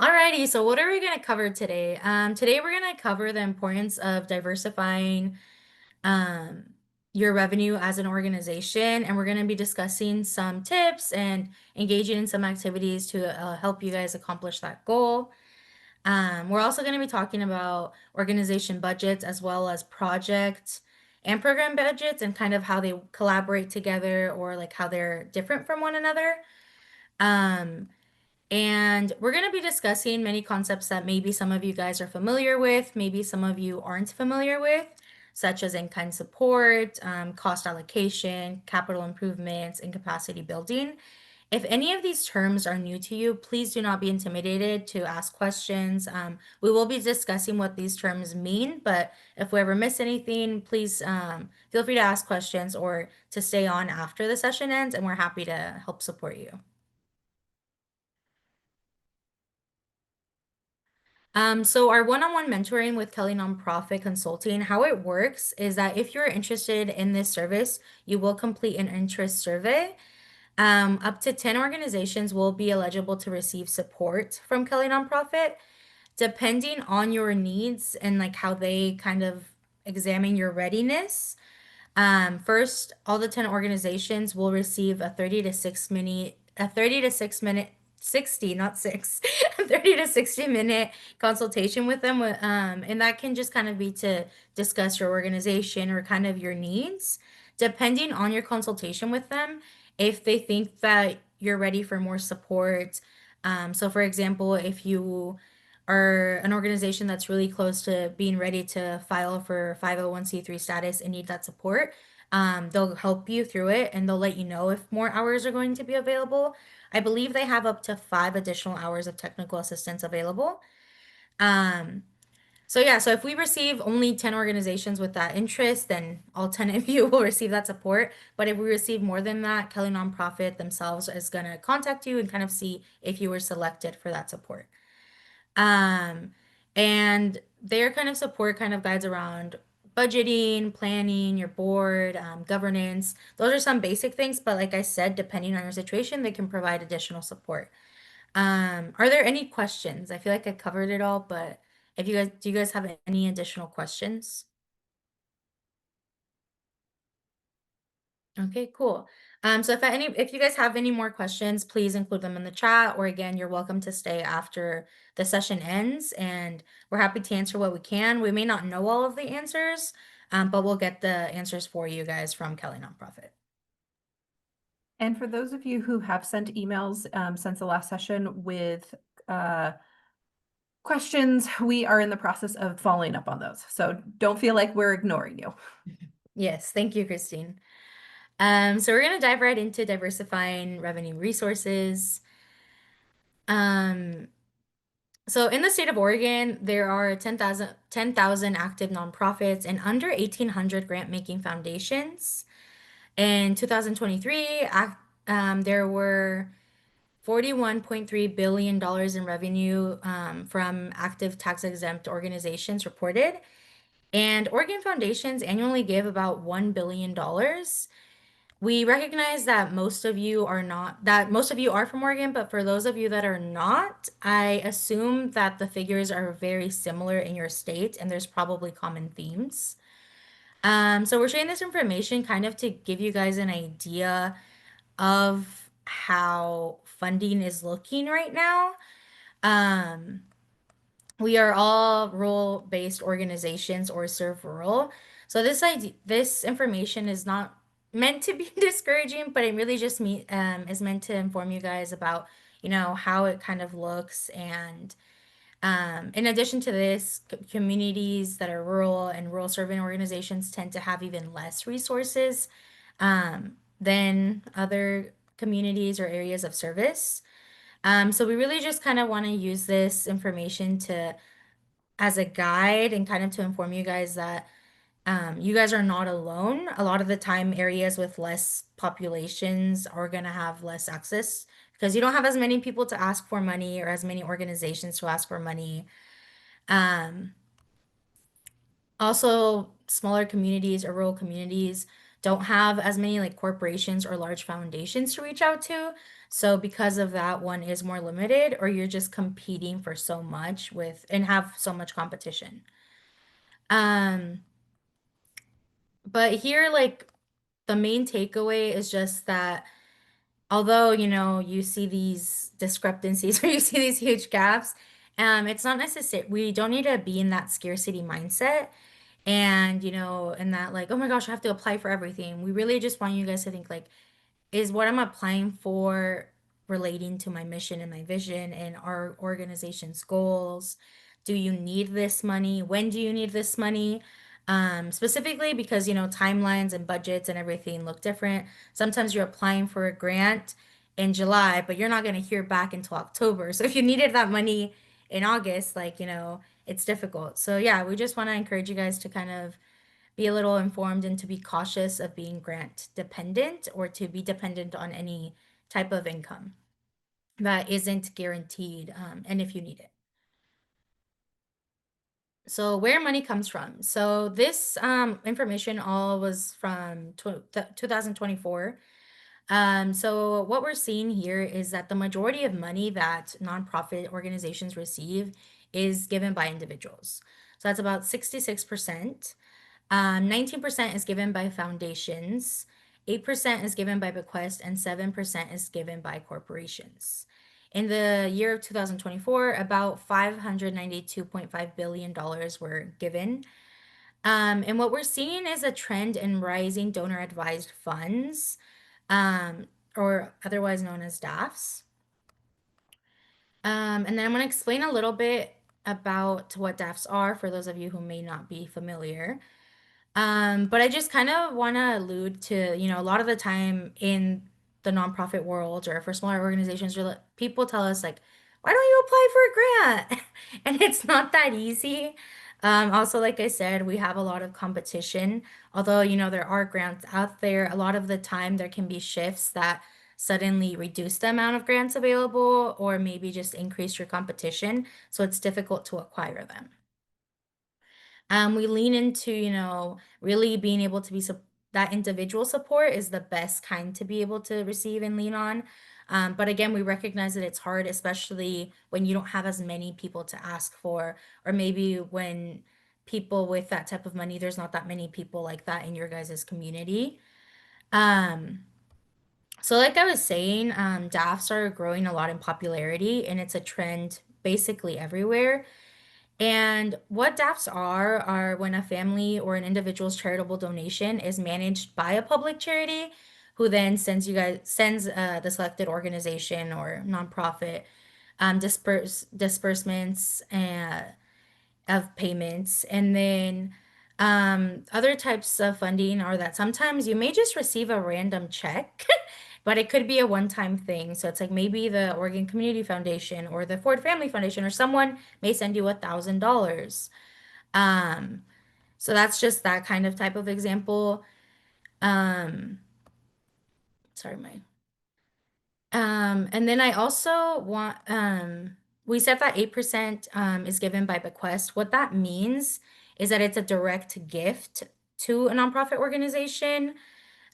Alrighty, so what are we going to cover today? Today we're going to cover the importance of diversifying um, your revenue as an organization, and we're going to be discussing some tips and engaging in some activities to help you guys accomplish that goal. We're also going to be talking about organization budgets as well as project and program budgets and kind of how they collaborate together or like how they're different from one another. Um, and we're going to be discussing many concepts that maybe some of you guys are familiar with, maybe some of you aren't familiar with, such as in-kind support, cost allocation, capital improvements, and capacity building. If any of these terms are new to you, please do not be intimidated to ask questions. We will be discussing what these terms mean, but if we ever miss anything, please feel free to ask questions or to stay on after the session ends, and we're happy to help support you. So our one-on-one mentoring with Kelly Nonprofit Consulting, how it works is that if you're interested in this service, you will complete an interest survey. Up to 10 organizations will be eligible to receive support from Kelly Nonprofit, depending on your needs and like how they kind of examine your readiness. First, all the 10 organizations will receive a 30 to 6 minute, 60, not six, 30 to 60 minute consultation with them. And that can just kind of be to discuss your organization or kind of your needs. Depending on your consultation with them, if they think that you're ready for more support. So for example, if you are an organization that's really close to being ready to file for 501(c)(3) status and need that support, they'll help you through it and they'll let you know if more hours are going to be available. I believe they have up to 5 additional hours of technical assistance available. Um, so yeah, so if we receive only 10 organizations with that interest, then all 10 of you will receive that support. But if we receive more than that, Kelly Nonprofit themselves is going to contact you and kind of see if you were selected for that support. Um, and their kind of support kind of guides around budgeting, planning, your board, governance. Those are some basic things, but like I said, depending on your situation, they can provide additional support. Are there any questions? I feel like I covered it all, but if you guys, do you guys have any additional questions? Okay, cool. So if you guys have any more questions, please include them in the chat, or again, you're welcome to stay after the session ends, and we're happy to answer what we can. We may not know all of the answers, but we'll get the answers for you guys from Kelly Nonprofit. And for those of you who have sent emails since the last session with questions, we are in the process of following up on those. So don't feel like we're ignoring you. Yes, thank you, Christine. So we're gonna dive right into diversifying revenue resources. Um, So in the state of Oregon, there are 10,000 active nonprofits and under 1,800 grant-making foundations. In 2023, there were $41.3 billion in revenue from active tax-exempt organizations reported. And Oregon foundations annually give about $1 billion. We recognize that most of you are from Oregon, but for those of you that are not, I assume that the figures are very similar in your state and there's probably common themes. So we're sharing this information kind of to give you guys an idea of how funding is looking right now. Um, we are all rural-based organizations or serve rural. So this information is not meant to be discouraging, but it really just is meant to inform you guys about, how it kind of looks. And in addition to this, communities that are rural and rural serving organizations tend to have even less resources than other communities or areas of service. So we really just kind of want to use this information to as a guide and kind of to inform you guys that you guys are not alone. A lot of the time, areas with less populations are going to have less access because you don't have as many people to ask for money or as many organizations to ask for money. Um, Also, smaller communities or rural communities don't have as many like corporations or large foundations to reach out to. So because of that, one is more limited, or you're just competing for so much with and have so much competition. Um, but here, like the main takeaway is just that although, you see these discrepancies or you see these huge gaps, it's not necessary. We don't need to be in that scarcity mindset and, in that like, oh my gosh, I have to apply for everything. We really just want you guys to think like, is what I'm applying for relating to my mission and my vision and our organization's goals? Do you need this money? When do you need this money? Specifically because, timelines and budgets and everything look different. Sometimes you're applying for a grant in July, but you're not going to hear back until October. So if you needed that money in August, like, it's difficult. So yeah, we just want to encourage you guys to kind of be a little informed and to be cautious of being grant dependent or to be dependent on any type of income that isn't guaranteed, and if you need it. So where money comes from. So this information all was from 2024. So what we're seeing here is that the majority of money that nonprofit organizations receive is given by individuals. So that's about 66%. 19% is given by foundations, 8% is given by bequest, and 7% is given by corporations. In the year of 2024, about $592.5 billion were given. And what we're seeing is a trend in rising donor advised funds, um, or otherwise known as DAFs. And then I'm going to explain a little bit about what DAFs are for those of you who may not be familiar. But I just kind of want to allude to, a lot of the time in the nonprofit world or for smaller organizations, people tell us like, why don't you apply for a grant? And it's not that easy. Also, like I said, we have a lot of competition. Although, there are grants out there, a lot of the time there can be shifts that suddenly reduce the amount of grants available or maybe just increase your competition. So it's difficult to acquire them. We lean into, really being able to be that individual support is the best kind to be able to receive and lean on. But again, we recognize that it's hard, especially when you don't have as many people to ask for, or maybe when people with that type of money, there's not that many people like that in your guys' community. Um, so like I was saying, DAFs are growing a lot in popularity and it's a trend basically everywhere. And what DAFs are when a family or an individual's charitable donation is managed by a public charity, who then sends the selected organization or nonprofit disbursements of payments. And then other types of funding are that sometimes you may just receive a random check, but it could be a one-time thing. So it's like maybe the Oregon Community Foundation or the Ford Family Foundation or someone may send you $1,000. Um, so that's just that kind of type of example. Um, sorry, and then I also want, we said that 8% is given by bequest. What that means is that it's a direct gift to a nonprofit organization.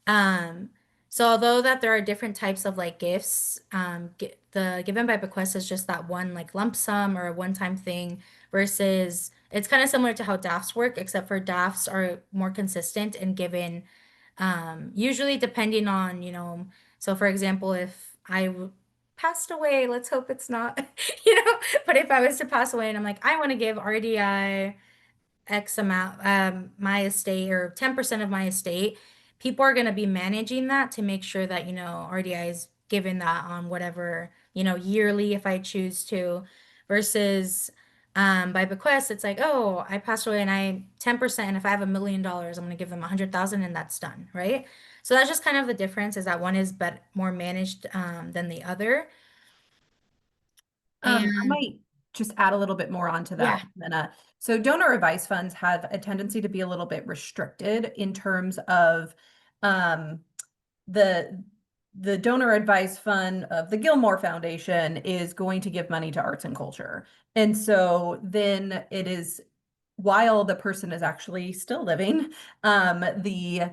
Um, so although that there are different types of like gifts, the given by bequest is just that one like lump sum or a one-time thing versus it's kind of similar to how DAFs work, except for DAFs are more consistent and given usually depending on, so for example, if passed away, let's hope it's not, but if I was to pass away and I'm like, I want to give RDI X amount, my estate or 10% of my estate, people are going to be managing that to make sure that, RDI is given that on whatever, yearly if I choose to, versus by bequest, it's like, oh, I passed away and I 10%, and if I have $1 million, I'm going to give them 100,000 and that's done, right? So that's just kind of the difference is that one is but more managed than the other. I And might just add a little bit more onto yeah, that, Minna. So donor advice funds have a tendency to be a little bit restricted in terms of um, the the donor advice fund of the Gilmore Foundation is going to give money to arts and culture. And so then it is while the person is actually still living, the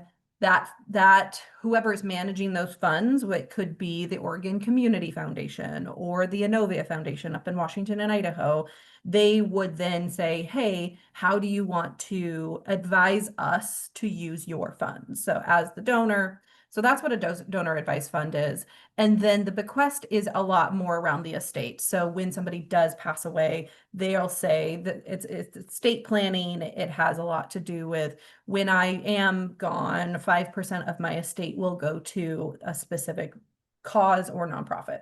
that whoever is managing those funds, what could be the Oregon Community Foundation or the Innovia Foundation up in Washington and Idaho, they would then say, hey, how do you want to advise us to use your funds? So as the donor, so that's what a donor advice fund is. And then the bequest is a lot more around the estate. So when somebody does pass away, they'll say that it's estate planning. It has a lot to do with when I am gone, 5% of my estate will go to a specific cause or nonprofit.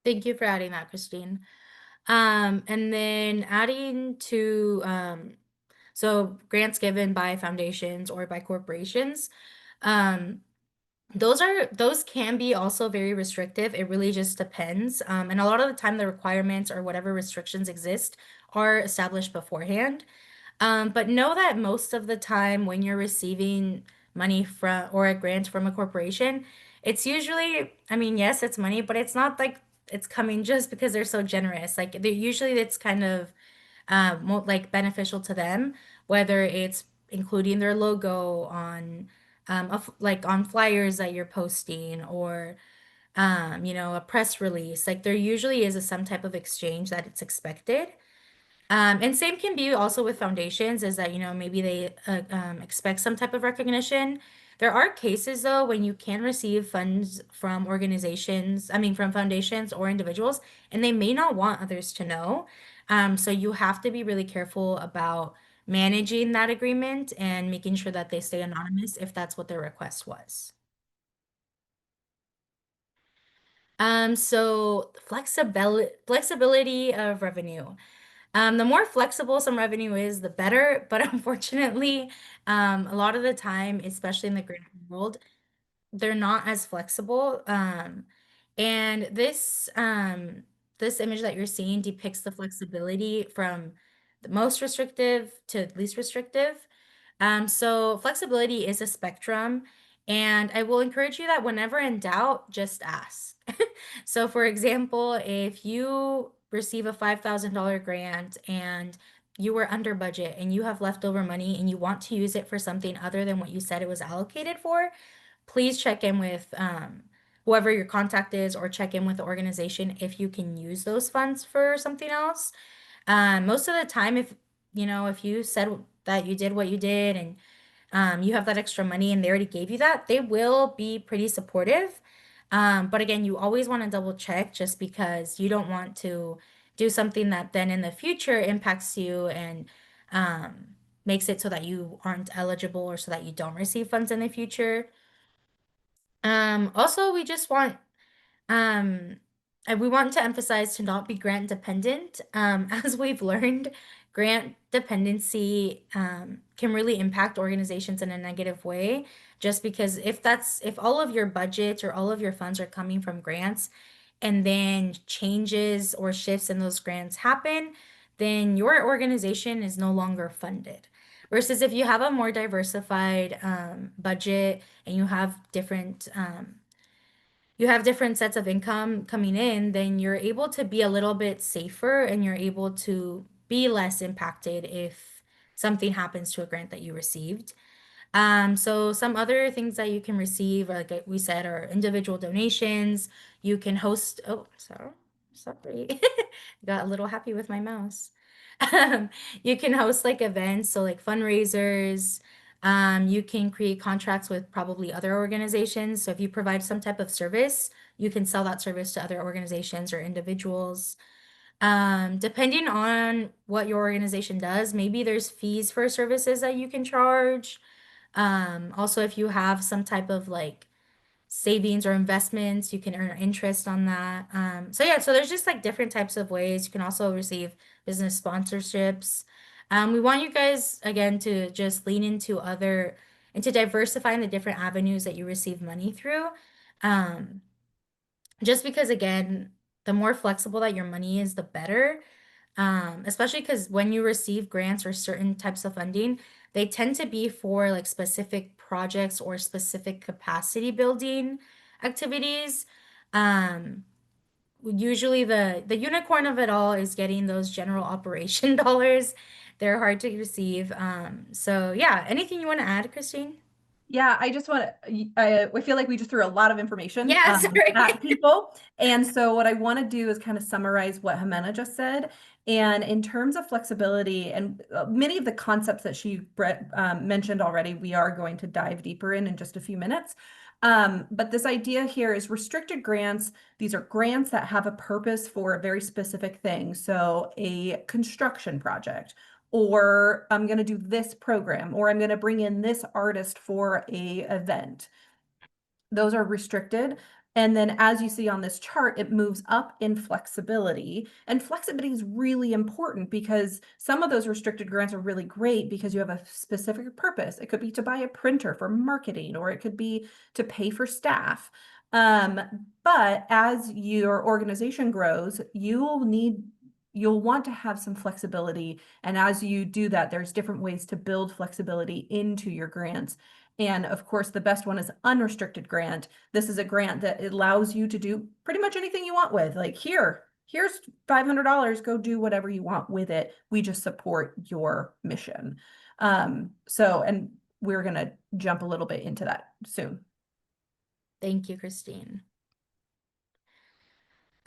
Thank you for adding that, Christine. And then adding to so grants given by foundations or by corporations. Um, those can be also very restrictive. It really just depends. And a lot of the time the requirements or whatever restrictions exist are established beforehand. But know that most of the time when you're receiving money from or a grant from a corporation, it's usually, I mean, yes, it's money, but it's not like it's coming just because they're so generous. Like they usually it's kind of like beneficial to them, whether it's including their logo on like on flyers that you're posting or a press release. Like there usually is some type of exchange that it's expected. And same can be also with foundations, is that, maybe they expect some type of recognition. There are cases, though, when you can receive funds from organizations, I mean, from foundations or individuals, and they may not want others to know. So you have to be really careful about managing that agreement and making sure that they stay anonymous if that's what their request was. So flexibility of revenue. The more flexible some revenue is, the better. But unfortunately, a lot of the time, especially in the grant world, they're not as flexible. And this image that you're seeing depicts the flexibility from the most restrictive to least restrictive. So flexibility is a spectrum, and I will encourage you that whenever in doubt, just ask. So for example, if you receive a $5,000 grant and you were under budget and you have leftover money and you want to use it for something other than what you said it was allocated for, please check in with whoever your contact is or check in with the organization if you can use those funds for something else. Most of the time, if you said that you did what you did and you have that extra money and they already gave you that, they will be pretty supportive. But again, you always want to double check just because you don't want to do something that then in the future impacts you and makes it so that you aren't eligible or so that you don't receive funds in the future. Also, we just want um, and we want to emphasize to not be grant dependent. As we've learned, grant dependency can really impact organizations in a negative way, just because if all of your budget or all of your funds are coming from grants, and then changes or shifts in those grants happen, then your organization is no longer funded. Versus if you have a more diversified budget and you have different sets of income coming in, then you're able to be a little bit safer and you're able to be less impacted if something happens to a grant that you received. So some other things that you can receive, like we said, are individual donations. You can host, oh, sorry. Got a little happy with my mouse. Um, you can host like events, so like fundraisers. You can create contracts with probably other organizations. So if you provide some type of service, you can sell that service to other organizations or individuals. Depending on what your organization does, maybe there's fees for services that you can charge. Also, if you have some type of like savings or investments, you can earn interest on that. So yeah, so there's just like different types of ways. You can also receive business sponsorships. We want you guys again to just lean into diversifying the different avenues that you receive money through. Um, just because again, the more flexible that your money is, the better. Especially because when you receive grants or certain types of funding, they tend to be for like specific projects or specific capacity building activities. Um, Usually the unicorn of it all is getting those general operation dollars. They're hard to receive. So yeah, anything you want to add, Christine? Yeah, I just want to, I feel like we just threw a lot of information Yeah, sorry. at people. And so what I want to do is kind of summarize what Jimena just said. And in terms of flexibility and many of the concepts that she mentioned already, we are going to dive deeper in just a few minutes. But this idea here is restricted grants. These are grants that have a purpose for a very specific thing. So a construction project, or I'm going to do this program, or I'm going to bring in this artist for a event. Those are restricted. And then as you see on this chart, it moves up in flexibility. And flexibility is really important because some of those restricted grants are really great because you have a specific purpose. It could be to buy a printer for marketing, or it could be to pay for staff. Um, but as your organization grows, you'll want to have some flexibility. And as you do that, there's different ways to build flexibility into your grants. And of course, the best one is unrestricted grant. This is a grant that allows you to do pretty much anything you want with. Like here's $500, go do whatever you want with it. We just support your mission. And we're going to jump a little bit into that soon. Thank you, Christine.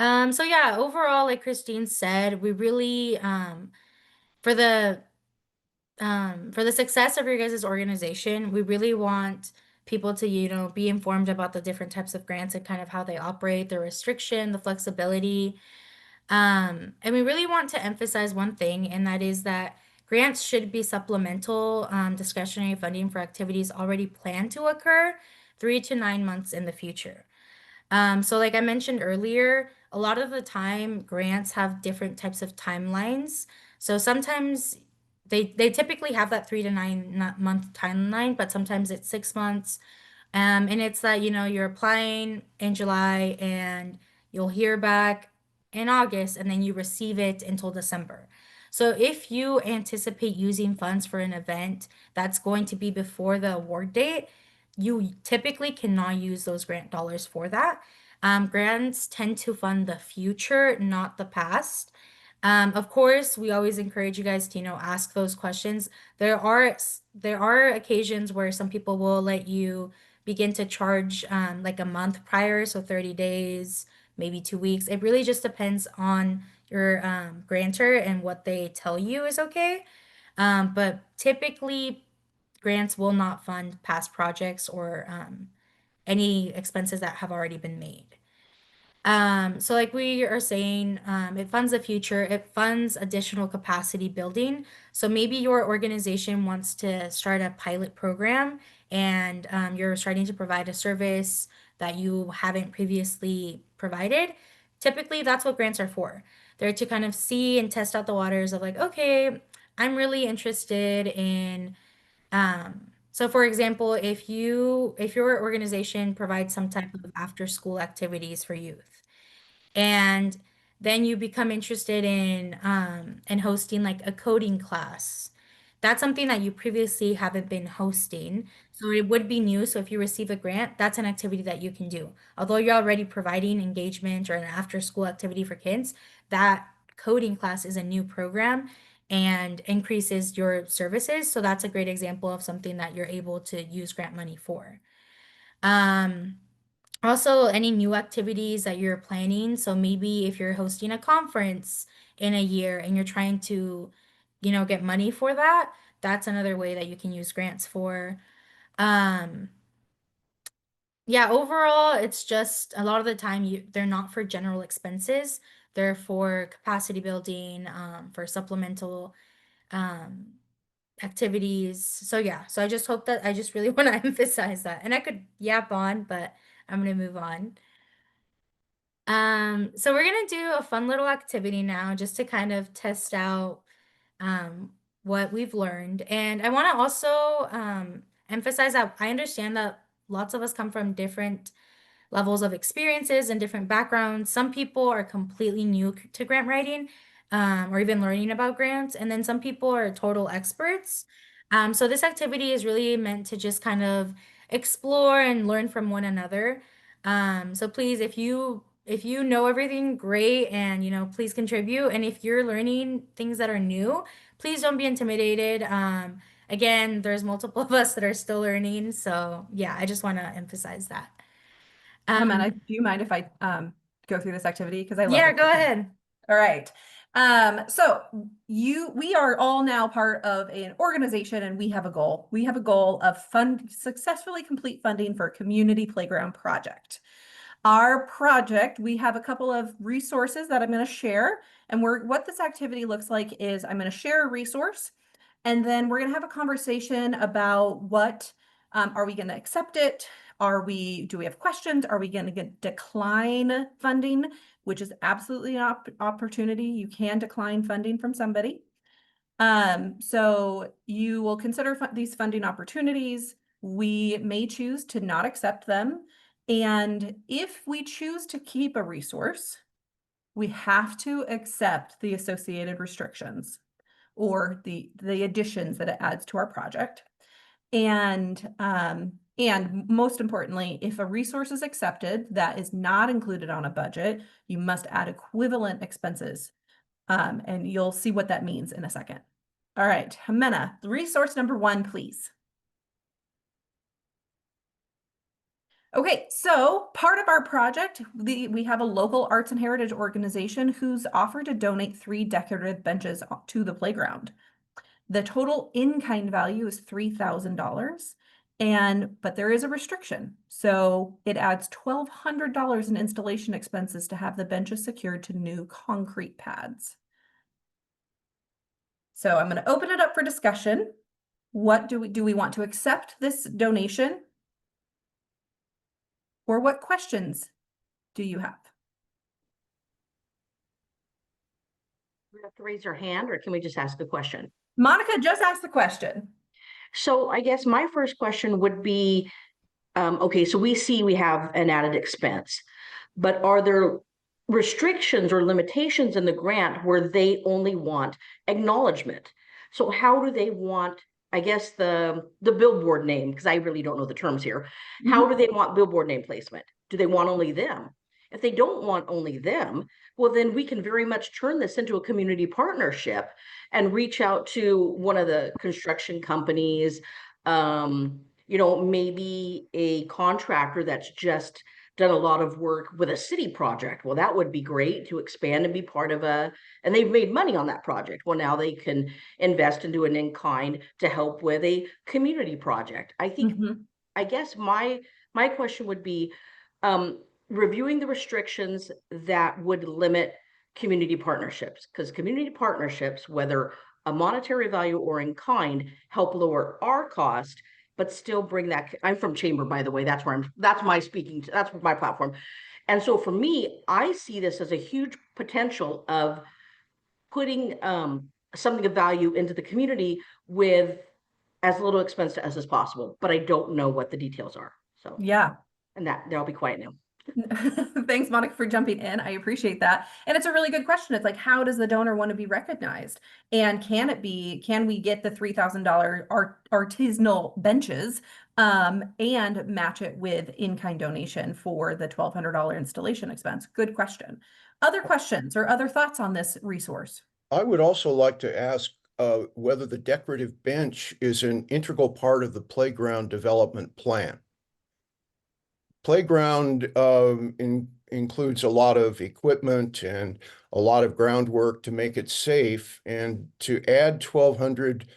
So yeah, overall, like Christine said, we really for the for the success of your guys' organization, we really want people to, be informed about the different types of grants and kind of how they operate, the restriction, the flexibility. And we really want to emphasize one thing, and that is that grants should be supplemental, discretionary funding for activities already planned to occur 3 to 9 months in the future. So like I mentioned earlier, a lot of the time grants have different types of timelines. So sometimes they typically have that 3 to 9 month timeline, but sometimes it's 6 months. And it's that, you're applying in July and you'll hear back in August and then you receive it until December. So if you anticipate using funds for an event that's going to be before the award date, you typically cannot use those grant dollars for that. Grants tend to fund the future, not the past. Of course, we always encourage you guys to, ask those questions. There are occasions where some people will let you begin to charge like a month prior, so 30 days, maybe 2 weeks. It really just depends on your grantor and what they tell you is okay. But typically, grants will not fund past projects or any expenses that have already been made. So like we are saying, it funds the future, it funds additional capacity building. So maybe your organization wants to start a pilot program and you're starting to provide a service that you haven't previously provided. Typically, that's what grants are for. They're to kind of see and test out the waters of like, okay, I'm really interested in so for example, if your organization provides some type of after school activities for youth, and then you become interested in hosting like a coding class. That's something that you previously haven't been hosting. So it would be new. So if you receive a grant, that's an activity that you can do. Although you're already providing engagement or an after school activity for kids, that coding class is a new program and increases your services. So that's a great example of something that you're able to use grant money for. Um, Also, any new activities that you're planning. So maybe if you're hosting a conference in a year and you're trying to, get money for that, that's another way that you can use grants for. Um, yeah, overall, it's just a lot of the time they're not for general expenses. They're for capacity building, for supplemental um activities. So yeah, so I just really want to emphasize that. And I could yap on, but I'm gonna move on. So we're gonna do a fun little activity now just to kind of test out um what we've learned. And I want to also emphasize that I understand that lots of us come from different levels of experiences and different backgrounds. Some people are completely new to grant writing, or even learning about grants, and then some people are total experts. So this activity is really meant to just kind of explore and learn from one another. So please, if you know everything, great, and please contribute. And if you're learning things that are new, please don't be intimidated. again, there's multiple of us that are still learning. So yeah, I just want to emphasize that. Jimena, Um, do you mind if I go through this activity? Because I love yeah, this go activity. ahead. All right. So we are all now part of an organization and we have a goal. We have a goal of successfully complete funding for a community playground project. Our project, we have a couple of resources that I'm going to share. And what this activity looks like is I'm going to share a resource and then we're going to have a conversation about what are we going to accept it? Do we have questions? Are we going to decline funding, which is absolutely an opportunity. You can decline funding from somebody. So you will consider these funding opportunities. We may choose to not accept them. And if we choose to keep a resource, we have to accept the associated restrictions or the additions that it adds to our project. And most importantly, if a resource is accepted that is not included on a budget, you must add equivalent expenses. And you'll see what that means in a second. All right, Jimena, resource number 1, please. Okay, so part of our project, we have a local arts and heritage organization who's offered to donate 3 decorative benches to the playground. The total in-kind value is $3,000, but there is a restriction. So it adds $1,200 in installation expenses to have the benches secured to new concrete pads. So I'm going to open it up for discussion. What do we want to accept this donation? Or what questions do you have? We have to raise our hand, or can we just ask a question? Monica just asked the question. So I guess my first question would be, okay, so we see we have an added expense, but are there restrictions or limitations in the grant where they only want acknowledgement? So how do they want, I guess, the billboard name, because I really don't know the terms here. How do they want billboard name placement? Do they want only them? If they don't want only them, well, then we can very much turn this into a community partnership and reach out to one of the construction companies, maybe a contractor that's just done a lot of work with a city project. Well, that would be great to expand and be part of and they've made money on that project. Well, now they can invest into an in-kind to help with a community project. I think, I guess my question would be, reviewing the restrictions that would limit community partnerships, because community partnerships, whether a monetary value or in kind, help lower our cost, but still bring that. I'm from Chamber, by the way. That's my speaking. That's my platform. And so for me, I see this as a huge potential of putting something of value into the community with as little expense to us as possible. But I don't know what the details are. So yeah. And I'll be quiet now. Thanks, Monica, for jumping in. I appreciate that. And it's a really good question. It's like, how does the donor want to be recognized? And can we get the $3,000 artisanal benches and match it with in-kind donation for the $1,200 installation expense? Good question. Other questions or other thoughts on this resource? I would also like to ask whether the decorative bench is an integral part of the playground development plan. Playground includes a lot of equipment and a lot of groundwork to make it safe, and to add 1,200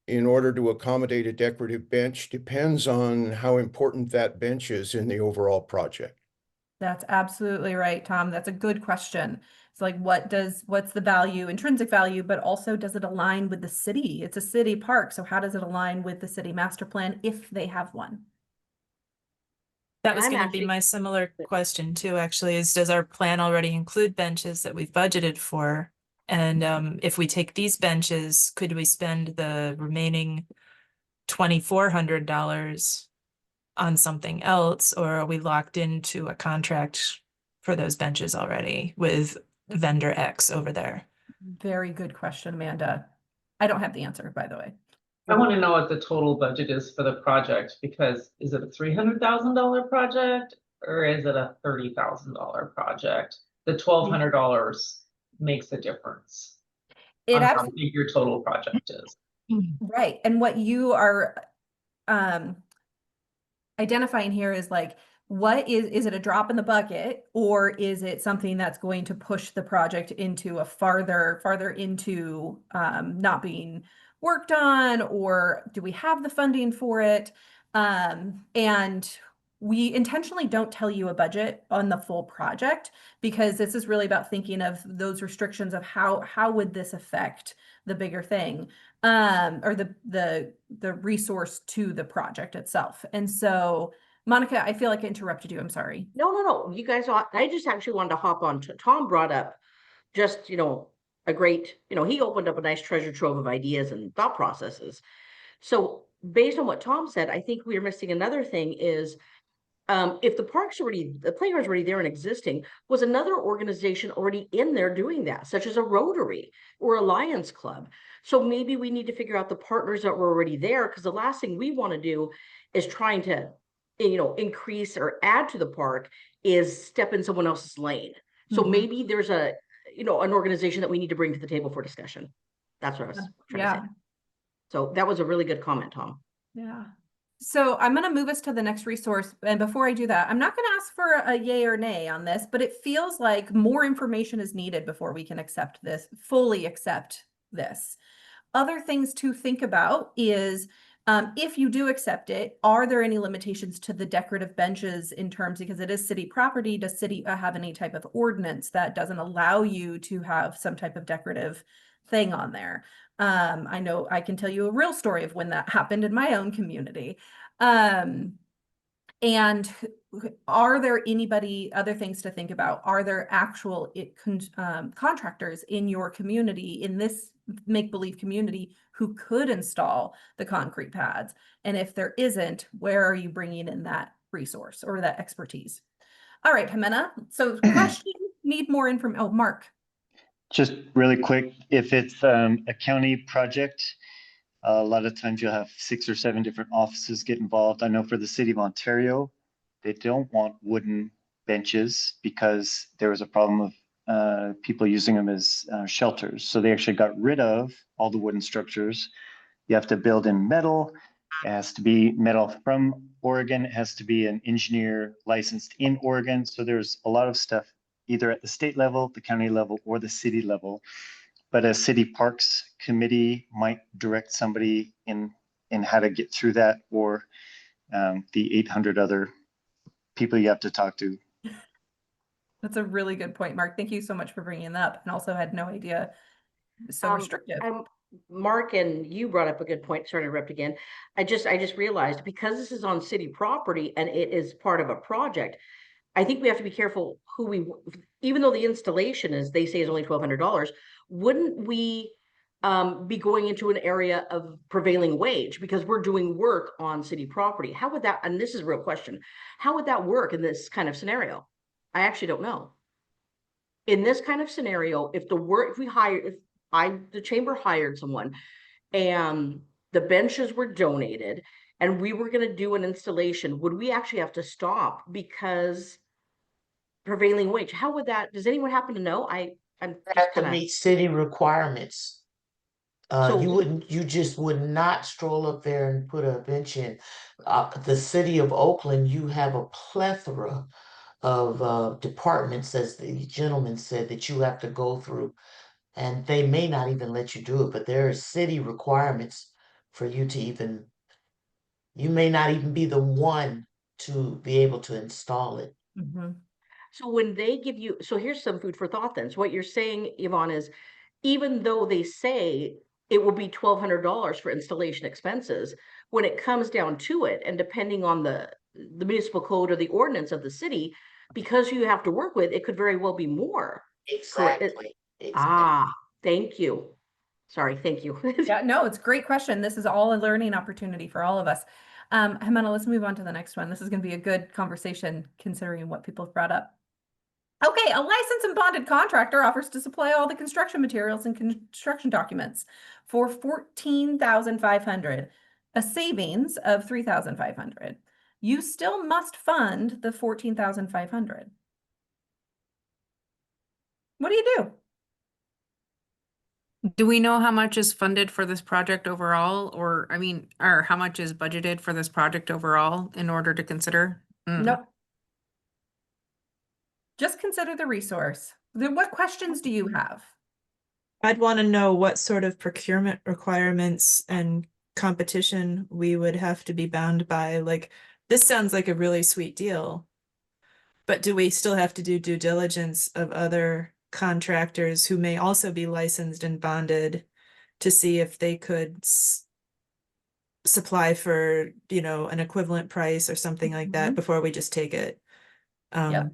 in order to accommodate a decorative bench depends on how important that bench is in the overall project. That's absolutely right, Tom. That's a good question. It's like, what's the value, intrinsic value, but also does it align with the city? It's a city park, so how does it align with the city master plan if they have one? That was going to be my similar question too, actually, is does our plan already include benches that we've budgeted for? And if we take these benches, could we spend the remaining $2,400 on something else, or are we locked into a contract for those benches already with vendor X over there? Very good question, Amanda. I don't have the answer, by the way. I want to know what the total budget is for the project, because is it a $300,000 project or is it a $30,000 project? The $1,200 makes a difference on how big your total project is. Right. And what you are identifying here is like, what is it a drop in the bucket, or is it something that's going to push the project into a farther into not being worked on, or do we have the funding for it? And we intentionally don't tell you a budget on the full project, because this is really about thinking of those restrictions of how would this affect the bigger thing, or the resource to the project itself. And so, Monica, I feel like I interrupted you. I'm sorry. No. You guys, I just actually wanted to hop on. Tom brought up just, a great, he opened up a nice treasure trove of ideas and thought processes. So based on what Tom said, I think we're missing another thing is, if the playground's already there and existing, was another organization already in there doing that, such as a Rotary or a Lions Club. So maybe we need to figure out the partners that were already there, because the last thing we want to do is trying to, increase or add to the park is step in someone else's lane. So maybe there's an organization that we need to bring to the table for discussion. That's what I was trying to say. So that was a really good comment, Tom. Yeah. So I'm going to move us to the next resource. And before I do that, I'm not going to ask for a yay or nay on this, but it feels like more information is needed before we can fully accept this. Other things to think about is, if you do accept it, are there any limitations to the decorative benches in terms, because it is city property, does city have any type of ordinance that doesn't allow you to have some type of decorative thing on there? I know I can tell you a real story of when that happened in my own community. And are there other things to think about? Are there actual contractors in your community, in this make-believe community, who could install the concrete pads? And if there isn't, where are you bringing in that resource or that expertise? All right, Jimena. So question, need more information. Oh, Mark. Just really quick, if it's a county project, a lot of times you'll have 6 or 7 different offices get involved. I know for the city of Ontario, they don't want wooden benches because there was a problem of people using them as shelters. So they actually got rid of all the wooden structures. You have to build in metal. It has to be metal from Oregon. It has to be an engineer licensed in Oregon. So there's a lot of stuff either at the state level, the county level, or the city level. But a city parks committee might direct somebody in how to get through that, or the 800 other people you have to talk to. That's a really good point, Mark. Thank you so much for bringing that up, and also had no idea it's so restrictive. Mark, and you brought up a good point. Sorry to interrupt again. I just realized, because this is on city property and it is part of a project, I think we have to be careful even though the installation they say is only $1,200, wouldn't we be going into an area of prevailing wage because we're doing work on city property? How would that, and this is a real question, how would that work in this kind of scenario? I actually don't know. In this kind of scenario, if the chamber hired someone and the benches were donated and we were going to do an installation, would we actually have to stop because prevailing wage? How would that, does anyone happen to know? I'm have to meet city requirements. You just would not stroll up there and put a bench in. The city of Oakland, you have a plethora of departments, as the gentleman said, that you have to go through, and they may not even let you do it, but there are city requirements for you to even, you may not even be the one to be able to install it. So when they give you, so here's some food for thought then. So what you're saying, Yvonne, is even though they say it will be $1,200 for installation expenses, when it comes down to it, and depending on the municipal code or the ordinance of the city, because you have to work with, it could very well be more. Exactly. Thank you. Sorry, thank you. Yeah, no, it's a great question. This is all a learning opportunity for all of us. Jimena, let's move on to the next one. This is going to be a good conversation considering what people have brought up. Okay, a licensed and bonded contractor offers to supply all the construction materials and construction documents for $14,500, a savings of $3,500. You still must fund the $14,500. What do you do? Do we know how much is funded for this project overall, or or how much is budgeted for this project overall in order to consider? Nope. Just consider the resource. Then what questions do you have? I'd want to know what sort of procurement requirements and competition we would have to be bound by. Like, this sounds like a really sweet deal. But do we still have to do due diligence of other contractors who may also be licensed and bonded to see if they could supply for, an equivalent price or something like that before we just take it? Yep.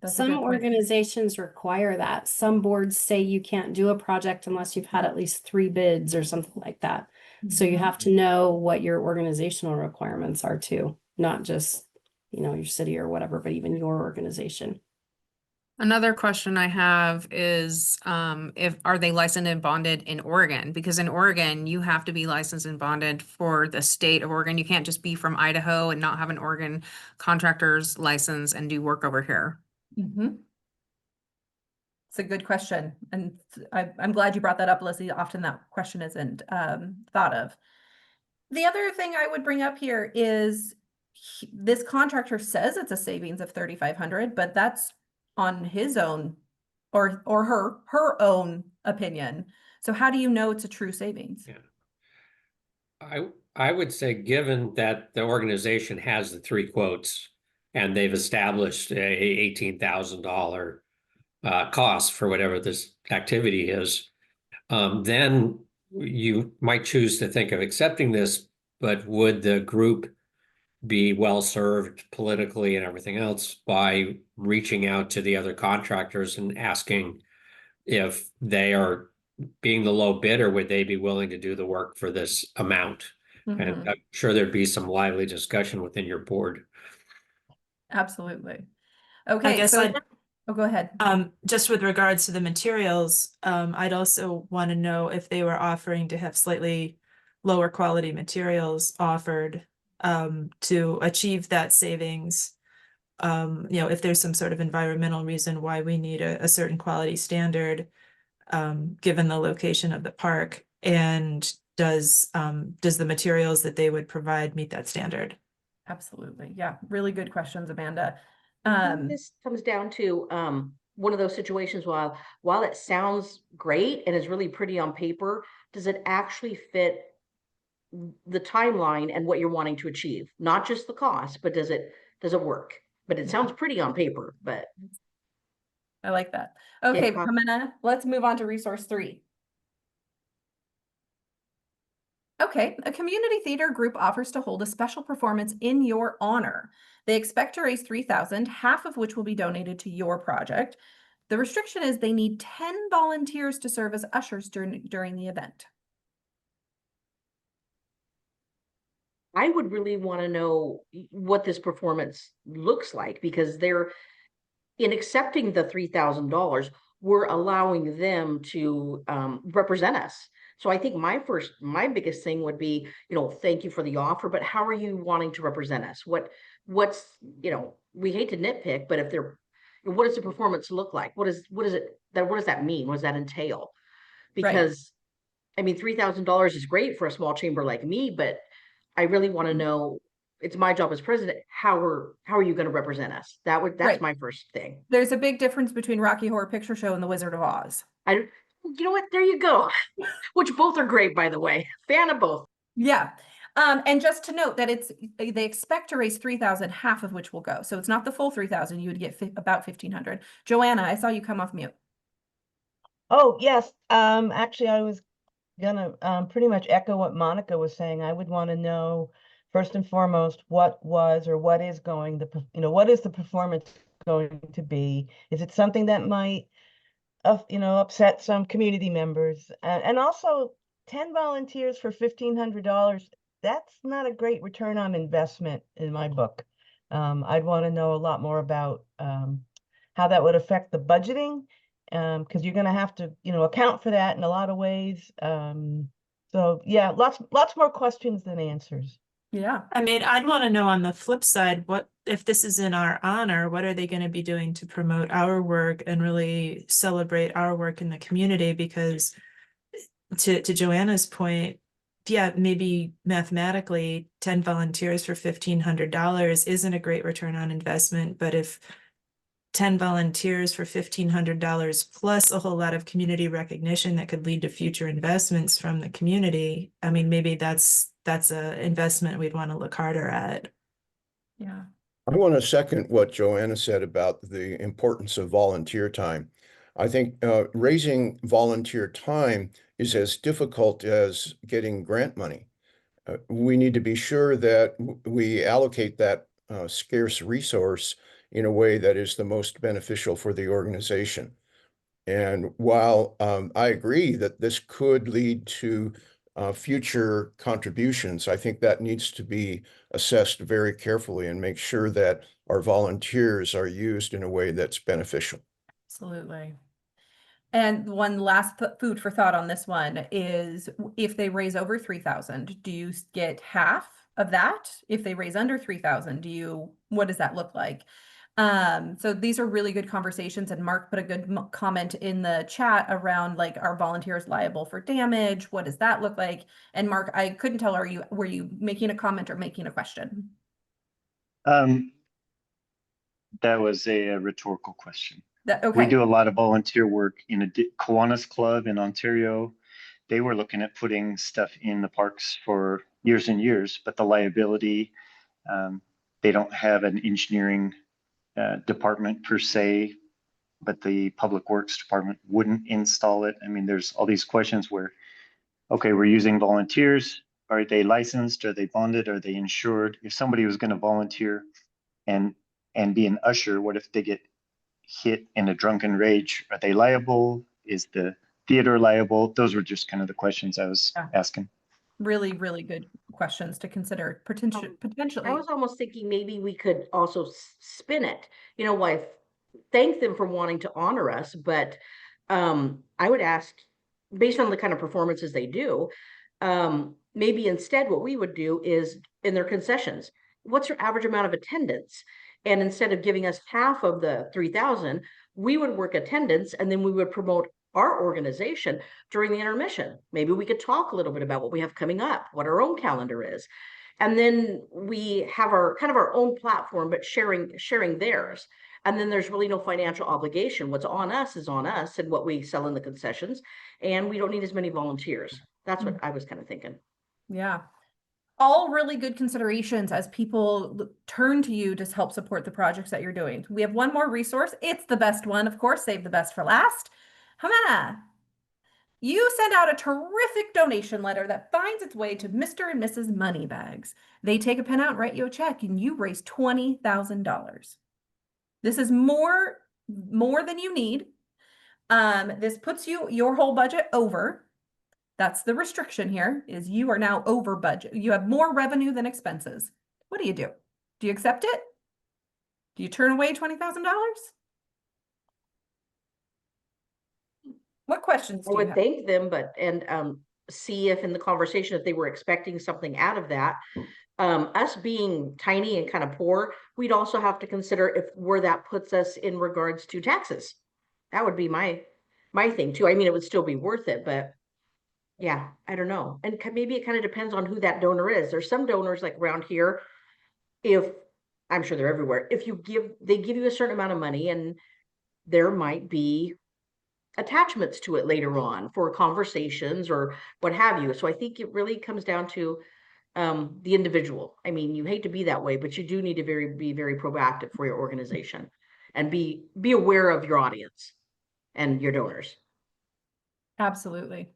That's a Some good point. organizations require that. Some boards say you can't do a project unless you've had at least 3 bids or something like that. So you have to know what your organizational requirements are too, not just, your city or whatever, but even your organization. Another question I have is, are they licensed and bonded in Oregon? Because in Oregon, you have to be licensed and bonded for the state of Oregon. You can't just be from Idaho and not have an Oregon contractor's license and do work over here. It's a good question. And I'm glad you brought that up, Leslie. Often that question isn't thought of. The other thing I would bring up here is this contractor says it's a savings of $3,500, but that's on his own or her own opinion. So how do you know it's a true savings? Yeah. I would say, given that the organization has the 3 quotes and they've established a $18,000 cost for whatever this activity is, then you might choose to think of accepting this, but would the group be well served politically and everything else by reaching out to the other contractors and asking if they are being the low bidder, would they be willing to do the work for this amount? And I'm sure there'd be some lively discussion within your board. Absolutely. Okay, I guess go ahead. Just with regards to the materials, I'd also want to know if they were offering to have slightly lower quality materials offered to achieve that savings. If there's some sort of environmental reason why we need a certain quality standard, given the location of the park, and does the materials that they would provide meet that standard? Absolutely. Yeah. Really good questions, Amanda. This comes down to one of those situations while it sounds great and is really pretty on paper, does it actually fit the timeline and what you're wanting to achieve? Not just the cost, but does it work? But it sounds pretty on paper, but I like that. Okay, Amanda, let's move on to resource 3. Okay, a community theater group offers to hold a special performance in your honor. They expect to raise $3,000, half of which will be donated to your project. The restriction is they need 10 volunteers to serve as ushers during the event. I would really want to know what this performance looks like, because in accepting the $3,000, we're allowing them to represent us. So I think my biggest thing would be, thank you for the offer, but how are you wanting to represent us? What's, we hate to nitpick, but what does the performance look like? What does that mean? What does that entail? Because I mean, $3,000 is great for a small chamber like me, but I really want to know, it's my job as president, how are you going to represent us? That's my first thing. There's a big difference between Rocky Horror Picture Show and The Wizard of Oz. You know what? There you go. Which both are great, by the way. Fan of both. Yeah. And just to note that they expect to raise $3,000, half of which will go. So it's not the full $3,000. You would get about $1,500. Joanna, I saw you come off mute. Oh, yes. Actually, I was gonna pretty much echo what Monica was saying. I would want to know first and foremost what is the performance going to be? Is it something that might upset some community members? And also 10 volunteers for $1,500, that's not a great return on investment in my book. I'd want to know a lot more about how that would affect the budgeting, because you're going to have to, account for that in a lot of ways. So yeah, lots more questions than answers. Yeah. I mean, I'd want to know on the flip side, what if this is in our honor, what are they going to be doing to promote our work and really celebrate our work in the community? Because to Joanna's point, yeah, maybe mathematically 10 volunteers for $1,500 isn't a great return on investment, but if 10 volunteers for $1,500 plus a whole lot of community recognition that could lead to future investments from the community, I mean, maybe that's a investment we'd want to look harder at. Yeah. I want to second what Joanna said about the importance of volunteer time. I think raising volunteer time is as difficult as getting grant money. We need to be sure that we allocate that scarce resource in a way that is the most beneficial for the organization. And while I agree that this could lead to future contributions, I think that needs to be assessed very carefully and make sure that our volunteers are used in a way that's beneficial. Absolutely. And one last food for thought on this one is if they raise over 3,000, do you get half of that? If they raise under 3,000, what does that look like? So these are really good conversations, and Mark put a good comment in the chat around like, are volunteers liable for damage? What does that look like? And Mark, I couldn't tell, were you making a comment or making a question? That was a rhetorical question. Okay. We do a lot of volunteer work in a Kiwanis Club in Ontario. They were looking at putting stuff in the parks for years and years, but the liability, they don't have an engineering department per se, but the public works department wouldn't install it. I mean, there's all these questions where, okay, we're using volunteers. Are they licensed? Are they bonded? Are they insured? If somebody was going to volunteer and be an usher, what if they get hit in a drunken rage? Are they liable? Is the theater liable? Those were just kind of the questions I was asking. Really, really good questions to consider potentially. I was almost thinking maybe we could also spin it. You know, why thank them for wanting to honor us, but I would ask, based on the kind of performances they do, maybe instead what we would do is in their concessions, what's your average amount of attendance? And instead of giving us half of the 3,000, we would work attendance, and then we would promote our organization during the intermission. Maybe we could talk a little bit about what we have coming up, what our own calendar is. And then we have our kind of our own platform, but sharing theirs. And then there's really no financial obligation. What's on us is on us and what we sell in the concessions. And we don't need as many volunteers. That's what I was kind of thinking. Yeah. All really good considerations as people turn to you to help support the projects that you're doing. We have one more resource. It's the best one, of course, save the best for last. Hannah, you send out a terrific donation letter that finds its way to Mr. and Mrs. Moneybags. They take a pen out and write you a check, and you raise $20,000. This is more than you need. This puts your whole budget over. That's the restriction here, is you are now over budget. You have more revenue than expenses. What do? Do you accept it? Do you turn away $20,000? What questions do I would you have? thank them, and see if in the conversation, if they were expecting something out of that. Us being tiny and kind of poor, we'd also have to consider where that puts us in regards to taxes. That would be my thing too. I mean, it would still be worth it, but yeah, I don't know. And maybe it kind of depends on who that donor is. There's some donors like around here, I'm sure they're everywhere. If they give you a certain amount of money, and there might be attachments to it later on for conversations or what have you. So I think it really comes down to the individual. I mean, you hate to be that way, but you do need to be very proactive for your organization and be aware of your audience and your donors. Absolutely.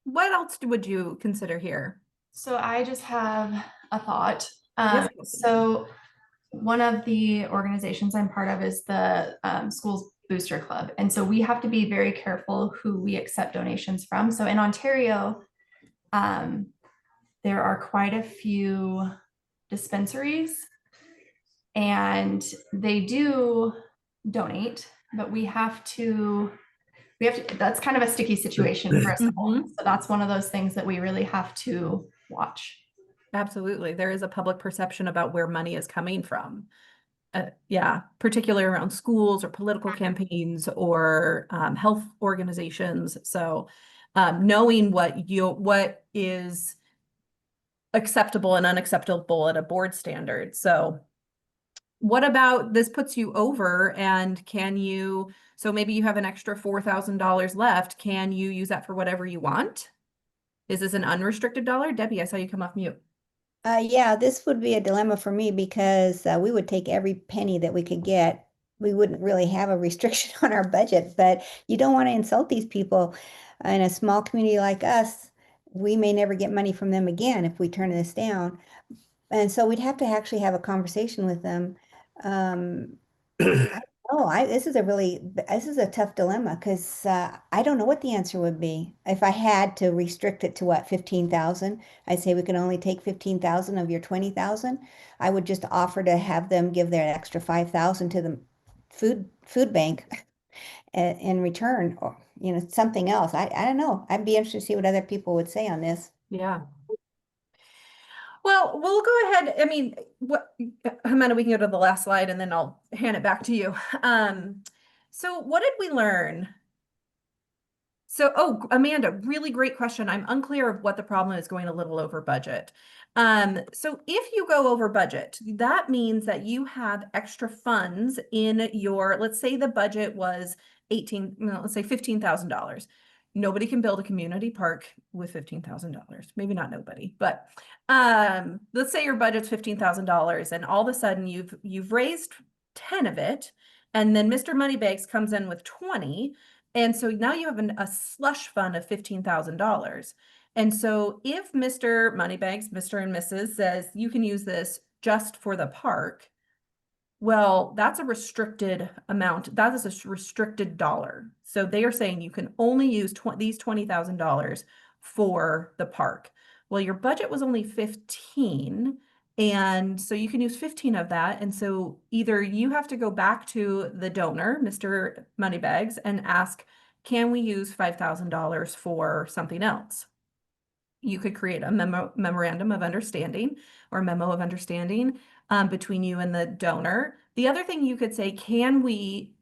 What else would you consider here? So I just have a thought. Yes. So one of the organizations I'm part of is the Schools Booster Club. And so we have to be very careful who we accept donations from. So in Ontario, there are quite a few dispensaries, and they do donate, but we have to, that's kind of a sticky situation for us all. So that's one of those things that we really have to watch. Absolutely. There is a public perception about where money is coming from. Yeah, particularly around schools or political campaigns or health organizations. So knowing what is acceptable and unacceptable at a board standard. So what about this puts you over, and so maybe you have an extra $4,000 left. Can you use that for whatever you want? Is this an unrestricted dollar? Debbie, I saw you come off mute. Yeah, this would be a dilemma for me because we would take every penny that we could get. We wouldn't really have a restriction on our budget, but you don't want to insult these people. In a small community like us, we may never get money from them again if we turn this down. And so we'd have to actually have a conversation with them. This is a tough dilemma because I don't know what the answer would be. If I had to restrict it to what, 15,000, I'd say we can only take 15,000 of your 20,000. I would just offer to have them give their extra 5,000 to the food bank in return, or something else. I don't know. I'd be interested to see what other people would say on this. Yeah. Well, we'll go ahead. I mean, Amanda, we can go to the last slide and then I'll hand it back to you. So what did we learn? So, Amanda, really great question. I'm unclear of what the problem is going a little over budget. So if you go over budget, that means that you have extra funds in let's say the budget was let's say $15,000. Nobody can build a community park with $15,000. Maybe not nobody, but let's say your budget's $15,000 and all of a sudden you've raised 10 of it, and then Mr. Moneybags comes in with 20. And so now you have a slush fund of $15,000. And so if Mr. Moneybags, Mr. and Mrs. says you can use this just for the park, well, that's a restricted amount. That is a restricted dollar. So they are saying you can only use these $20,000 for the park. Well, your budget was only 15, and so you can use 15 of that. And so either you have to go back to the donor, Mr. Moneybags, and ask, can we use $5,000 for something else? You could create a memorandum of understanding or memo of understanding between you and the donor. The other thing you could say,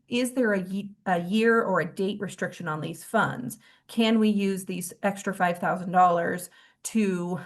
is there a year or a date restriction on these funds? Can we use these extra $5,000 to,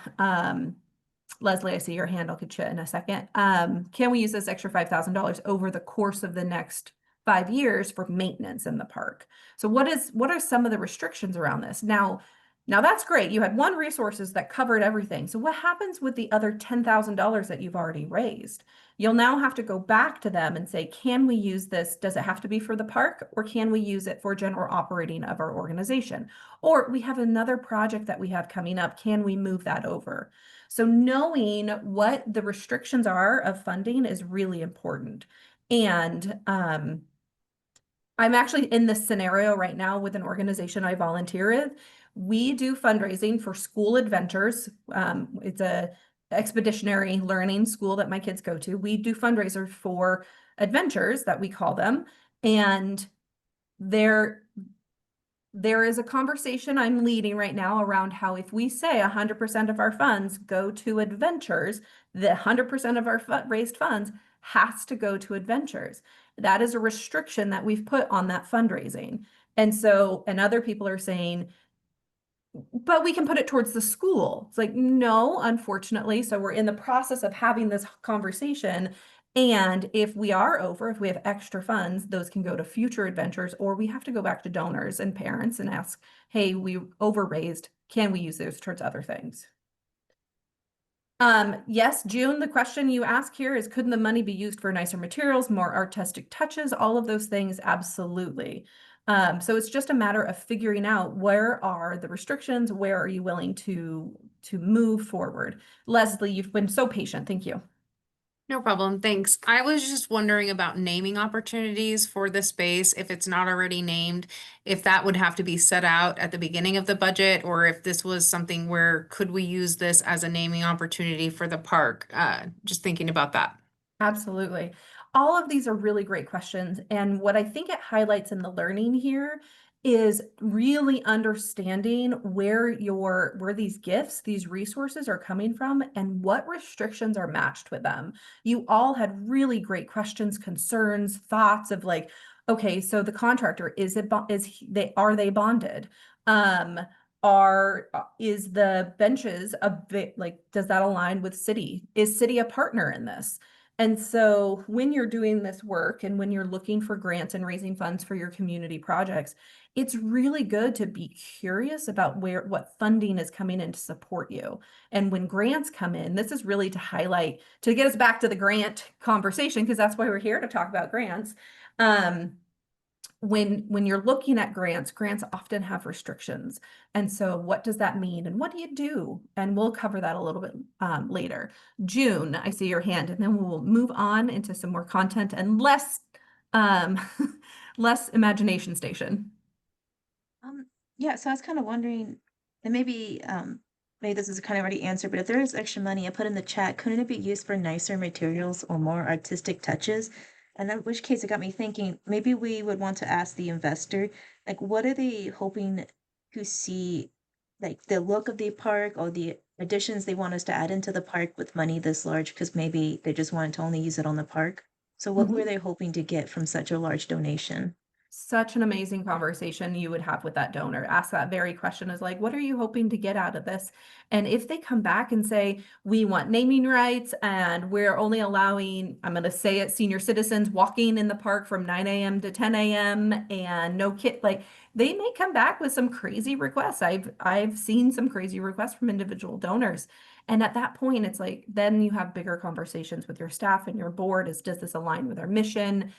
Leslie, I see your hand, I'll get you in a second. Can we use this extra $5,000 over the course of the next 5 years for maintenance in the park? So what are some of the restrictions around this? Now that's great. You had one resources that covered everything. So what happens with the other $10,000 that you've already raised? You'll now have to go back to them and say, can we use this? Does it have to be for the park, or can we use it for general operating of our organization? Or we have another project that we have coming up. Can we move that over? So knowing what the restrictions are of funding is really important. And I'm actually in this scenario right now with an organization I volunteer with. We do fundraising for School Adventures. It's a expeditionary learning school that my kids go to. We do fundraisers for adventures, that we call them. And there is a conversation I'm leading right now around how if we say 100% of our funds go to adventures, the 100% of our raised funds has to go to adventures. That is a restriction that we've put on that fundraising. And other people are saying, but we can put it towards the school. It's like, no, unfortunately. So we're in the process of having this conversation. And if we have extra funds, those can go to future adventures, or we have to go back to donors and parents and ask, hey, we overraised. Can we use those towards other things? Yes, June, the question you ask here is, couldn't the money be used for nicer materials, more artistic touches, all of those things? Absolutely. So it's just a matter of figuring out, where are the restrictions? Where are you willing to move forward? Leslie, you've been so patient. Thank you. No problem. Thanks. I was just wondering about naming opportunities for the space, if it's not already named, if that would have to be set out at the beginning of the budget, or if this was something where could we use this as a naming opportunity for the park? Just thinking about that. Absolutely. All of these are really great questions. And what I think it highlights in the learning here is really understanding where these gifts, these resources are coming from and what restrictions are matched with them. You all had really great questions, concerns, thoughts of like, okay, so the contractor, are they bonded? Is the benches a bit like, does that align with city? Is city a partner in this? And so when you're doing this work and when you're looking for grants and raising funds for your community projects, it's really good to be curious about what funding is coming in to support you. And when grants come in, this is really to highlight, to get us back to the grant conversation, because that's why we're here to talk about grants. When you're looking at grants often have restrictions. And so what does that mean? And what do you do? And we'll cover that a little bit later. June, I see your hand, and then we'll move on into some more content and less less imagination station. Yeah, so I was kind of wondering, and maybe this is kind of already answered, but if there is extra money, I put in the chat, couldn't it be used for nicer materials or more artistic touches? And in which case it got me thinking, maybe we would want to ask the investor, like, what are they hoping to see, like the look of the park or the additions they want us to add into the park with money this large, because maybe they just wanted to only use it on the park. So what were they hoping to get from such a large donation? Such an amazing conversation you would have with that donor. Ask that very question, is like, what are you hoping to get out of this? And if they come back and say, we want naming rights and we're only allowing, I'm going to say it, senior citizens walking in the park from 9 a.m. to 10 a.m. and no kid, like they may come back with some crazy requests. I've seen some crazy requests from individual donors. And at that point, it's like, then you have bigger conversations with your staff and your board. Does this align with our mission?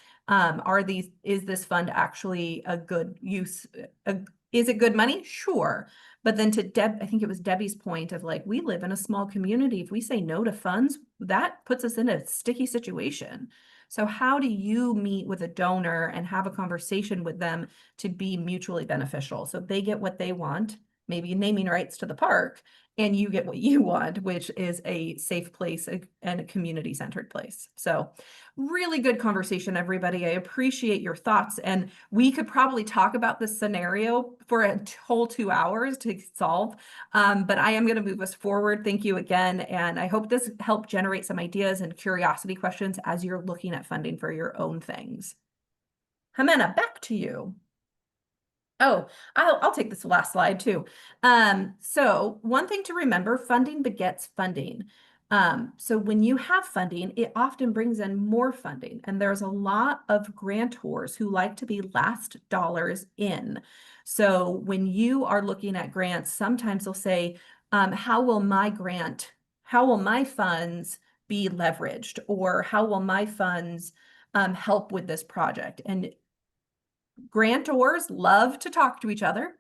Is this fund actually a good use? Is it good money? Sure. But then I think it was Debbie's point of like, we live in a small community. If we say no to funds, that puts us in a sticky situation. So how do you meet with a donor and have a conversation with them to be mutually beneficial? So they get what they want, maybe naming rights to the park, and you get what you want, which is a safe place and a community-centered place. So really good conversation, everybody. I appreciate your thoughts. And we could probably talk about this scenario for a whole 2 hours to solve. But I am going to move us forward. Thank you again. And I hope this helped generate some ideas and curiosity questions as you're looking at funding for your own things. Jimena, back to you. Oh, I'll take this last slide too. So one thing to remember, funding begets funding. So when you have funding, it often brings in more funding. And there's a lot of grantors who like to be last dollars in. So when you are looking at grants, sometimes they'll say, how will my funds be leveraged? Or how will my funds help with this project? And grantors love to talk to each other.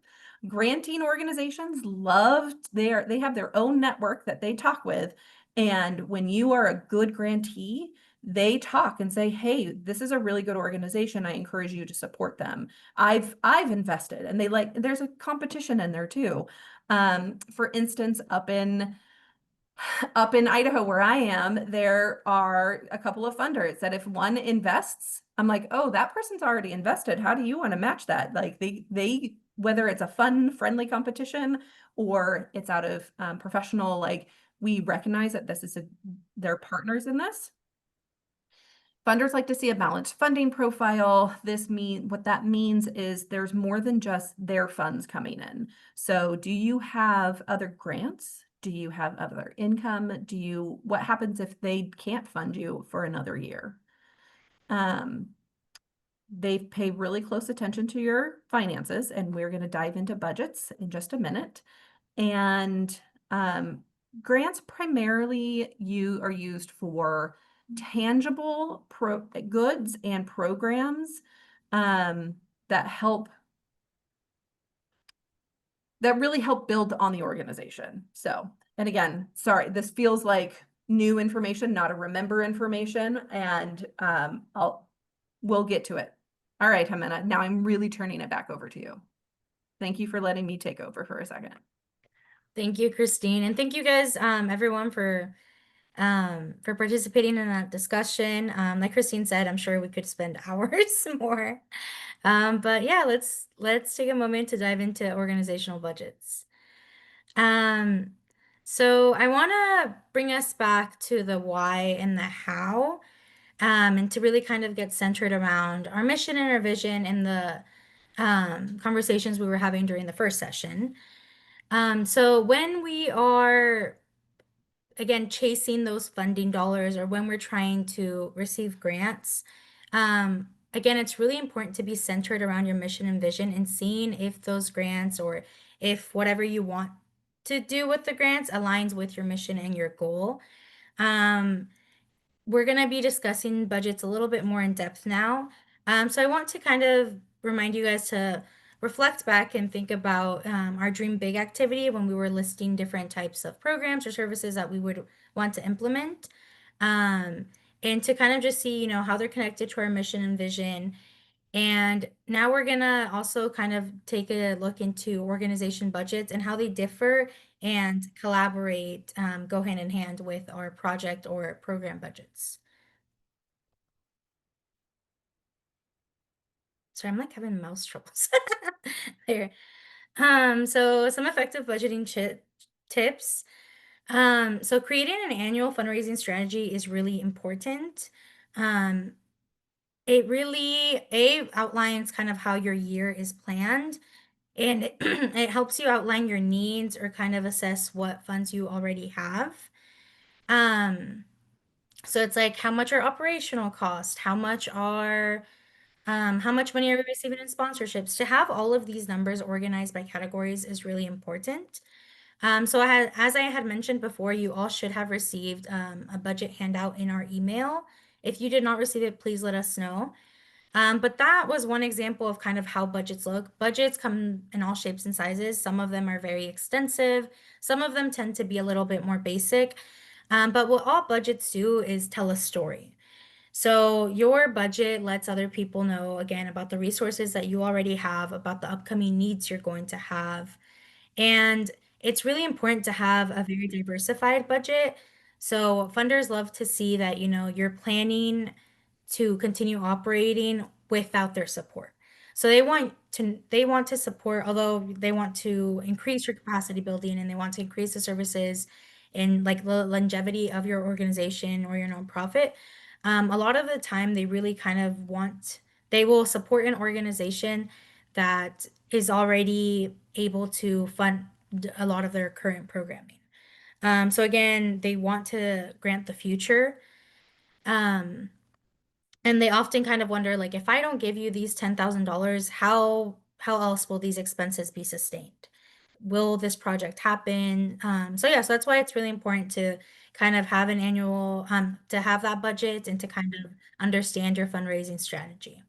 Granting organizations they have their own network that they talk with. And when you are a good grantee, they talk and say, hey, this is a really good organization. I encourage you to support them. I've invested, and there's a competition in there too. For instance, up in Idaho where I am, there are a couple of funders that if one invests, I'm like, oh, that person's already invested. How do you want to match that? Like they whether it's a fun, friendly competition or it's out of professional, like we recognize that they're partners in this. Funders like to see a balanced funding profile. What that means is there's more than just their funds coming in. So do you have other grants? Do you have other income? What happens if they can't fund you for another year? They pay really close attention to your finances, and we're going to dive into budgets in just a minute. And grants primarily are used for tangible goods and programs that really help build on the organization. So, and again, sorry, this feels like new information, not a remember information, and we'll get to it. All right, Jimena, now I'm really turning it back over to you. Thank you for letting me take over for a second. Thank you, Christine. And thank you guys, everyone for participating in that discussion. Like Christine said, I'm sure we could spend hours more. But yeah, let's take a moment to dive into organizational budgets. So I want to bring us back to the why and the how, and to really kind of get centered around our mission and our vision and the conversations we were having during the first session. So when we are, again, chasing those funding dollars, or when we're trying to receive grants, again, it's really important to be centered around your mission and vision and seeing if those grants, or if whatever you want to do with the grants, aligns with your mission and your goal. We're going to be discussing budgets a little bit more in depth now. So I want to kind of remind you guys to reflect back and think about our Dream Big activity when we were listing different types of programs or services that we would want to implement. And to kind of just see, how they're connected to our mission and vision. And now we're gonna also kind of take a look into organization budgets and how they differ and collaborate, go hand in hand with our project or program budgets. Sorry, I'm like having mouse troubles there. So some effective budgeting tips. So creating an annual fundraising strategy is really important. It really outlines kind of how your year is planned, and it helps you outline your needs or kind of assess what funds you already have. So it's like, how much are operational costs? How much money are we receiving in sponsorships? To have all of these numbers organized by categories is really important. So as I had mentioned before, you all should have received a budget handout in our email. If you did not receive it, please let us know. But that was one example of kind of how budgets look. Budgets come in all shapes and sizes. Some of them are very extensive. Some of them tend to be a little bit more basic. But what all budgets do is tell a story. So your budget lets other people know, again, about the resources that you already have, about the upcoming needs you're going to have. And it's really important to have a very diversified budget. So funders love to see that, you're planning to continue operating without their support. So they want to support, although they want to increase your capacity building and they want to increase the services and like the longevity of your organization or your nonprofit. A lot of the time they really kind of they will support an organization that is already able to fund a lot of their current programming. So again, they want to grant the future. And they often kind of wonder, like, if I don't give you these $10,000, how else will these expenses be sustained? Will this project happen? So that's why it's really important to kind of have an annual, to have that budget and to kind of understand your fundraising strategy.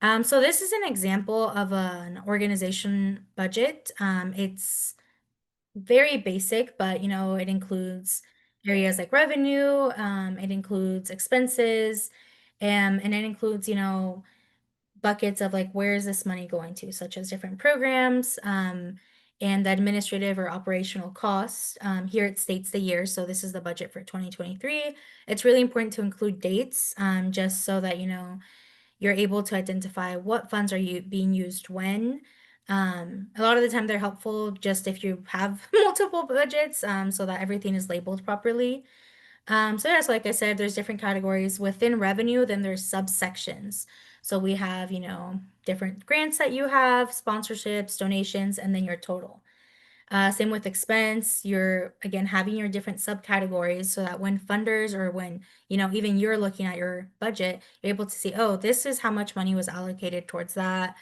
So this is an example of an organization budget. It's very basic, but it includes areas like revenue, it includes expenses, and it includes, buckets of like, where is this money going to, such as different programs, and the administrative or operational costs. Here it states the year, so this is the budget for 2023. It's really important to include dates, just so that you're able to identify what funds are being used when. A lot of the time they're helpful just if you have multiple budgets, so that everything is labeled properly. So like I said, there's different categories within revenue, then there's subsections. So we have, different grants that you have, sponsorships, donations, and then your total. Same with expense, you're again having your different subcategories so that when funders, or when, even you're looking at your budget, you're able to see, oh, this is how much money was allocated towards that.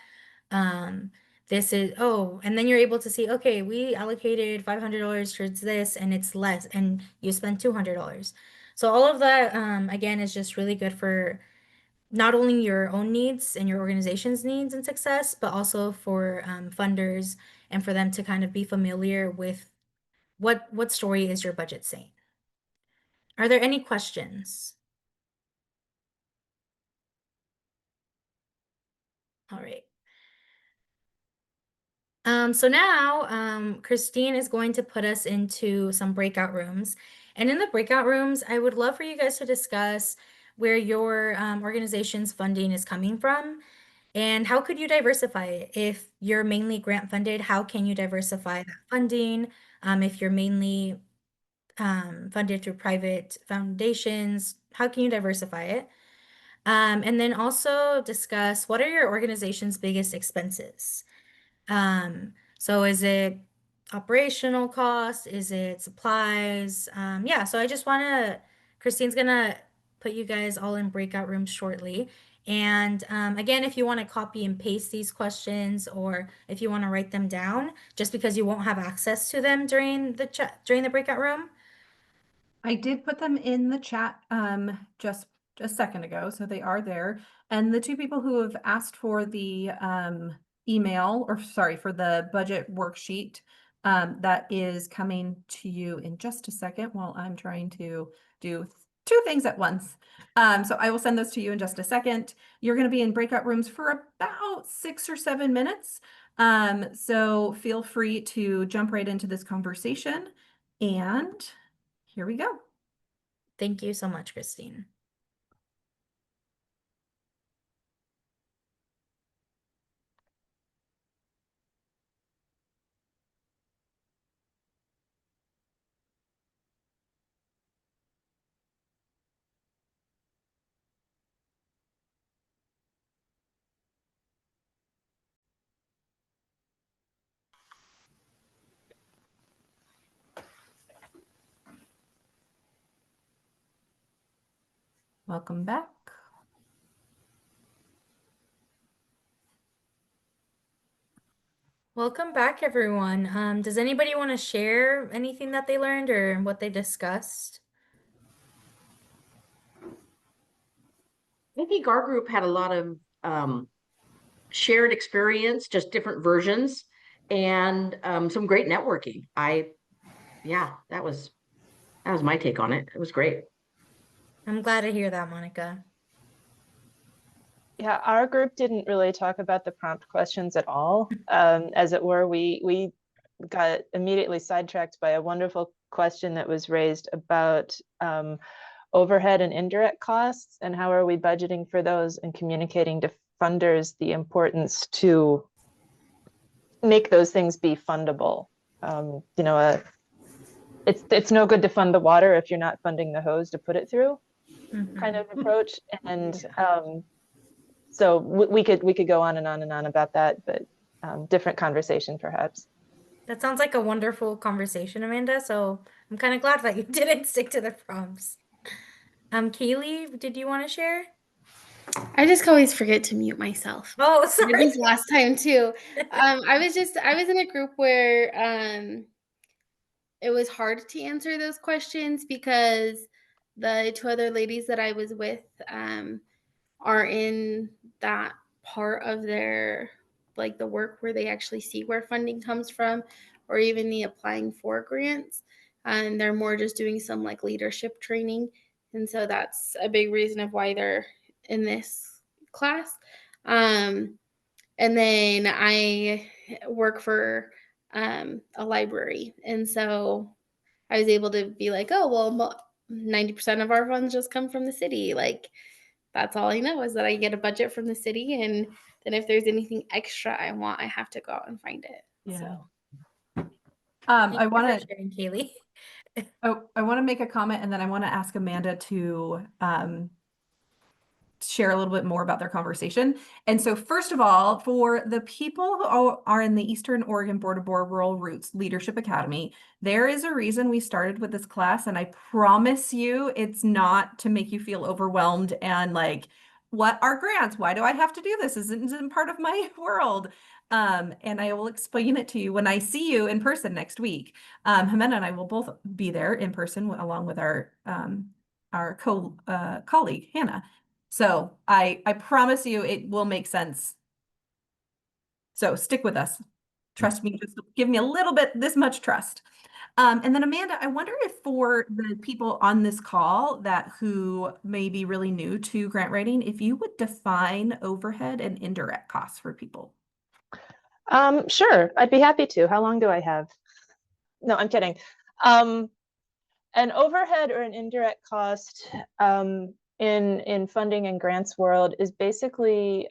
And then you're able to see, okay, we allocated $500 towards this and it's less, and you spend $200. So all of that, again, is just really good for not only your own needs and your organization's needs and success, but also for funders and for them to kind of be familiar with what story is your budget saying. Are there any questions? All right. So now Christine is going to put us into some breakout rooms. And in the breakout rooms, I would love for you guys to discuss where your organization's funding is coming from. And how could you diversify it? If you're mainly grant funded, how can you diversify that funding? If you're mainly funded through private foundations, how can you diversify it? And then also discuss what are your organization's biggest expenses? So is it operational costs? Is it supplies? Yeah, so I just want to, Christine's gonna put you guys all in breakout rooms shortly. And again, if you want to copy and paste these questions, or if you want to write them down, just because you won't have access to them during the chat, during the breakout room. I did put them in the chat just a second ago, so they are there. And the two people who have asked for the email, or sorry, for the budget worksheet, that is coming to you in just a second while I'm trying to do two things at once. So I will send those to you in just a second. You're going to be in breakout rooms for about 6 or 7 minutes. So feel free to jump right into this conversation, and here we go. Thank you so much, Christine. Welcome back. Welcome back, everyone. Does anybody want to share anything that they learned or what they discussed? I think our group had a lot of shared experience, just different versions, and some great networking. Yeah, that was my take on it. It was great. I'm glad to hear that, Monica. Yeah, our group didn't really talk about the prompt questions at all. As it were, we got immediately sidetracked by a wonderful question that was raised about overhead and indirect costs, and how are we budgeting for those and communicating to funders the importance to make those things be fundable. You know, it's no good to fund the water if you're not funding the hose to put it through, kind of approach. And so we could go on and on and on about that, but different conversation perhaps. That sounds like a wonderful conversation, Amanda. So I'm kind of glad that you didn't stick to the prompts. Kaylee, did you want to share? I just always forget to mute myself. Oh, sorry. This last time too. I was in a group where it was hard to answer those questions because the two other ladies that I was with are in that part of their, like, the work where they actually see where funding comes from, or even the applying for grants. And they're more just doing some like leadership training. And so that's a big reason of why they're in this class. And then I work for a library. And so I was able to be like, oh, well, 90% of our funds just come from the city. Like, that's all I know is that I get a budget from the city. And then if there's anything extra I want, I have to go out and find it. Yeah. So. I want to sharing, Kaylee. I want to make a comment, and then I want to ask Amanda to share a little bit more about their conversation. And so first of all, for the people who are in the Eastern Oregon Board of Rural Routes Leadership Academy, there is a reason we started with this class, and I promise you it's not to make you feel overwhelmed and like, what are grants? Why do I have to do this? Isn't part of my world. And I will explain it to you when I see you in person next week. Jimena and I will both be there in person along with our colleague, Hannah. So I promise you it will make sense. So stick with us. Trust me, just give me a little bit, this much trust. And then Amanda, I wonder if for the people on this call who may be really new to grant writing, if you would define overhead and indirect costs for people. Sure, I'd be happy to. How long do I have? No, I'm kidding. An overhead or an indirect cost in funding and grants world is basically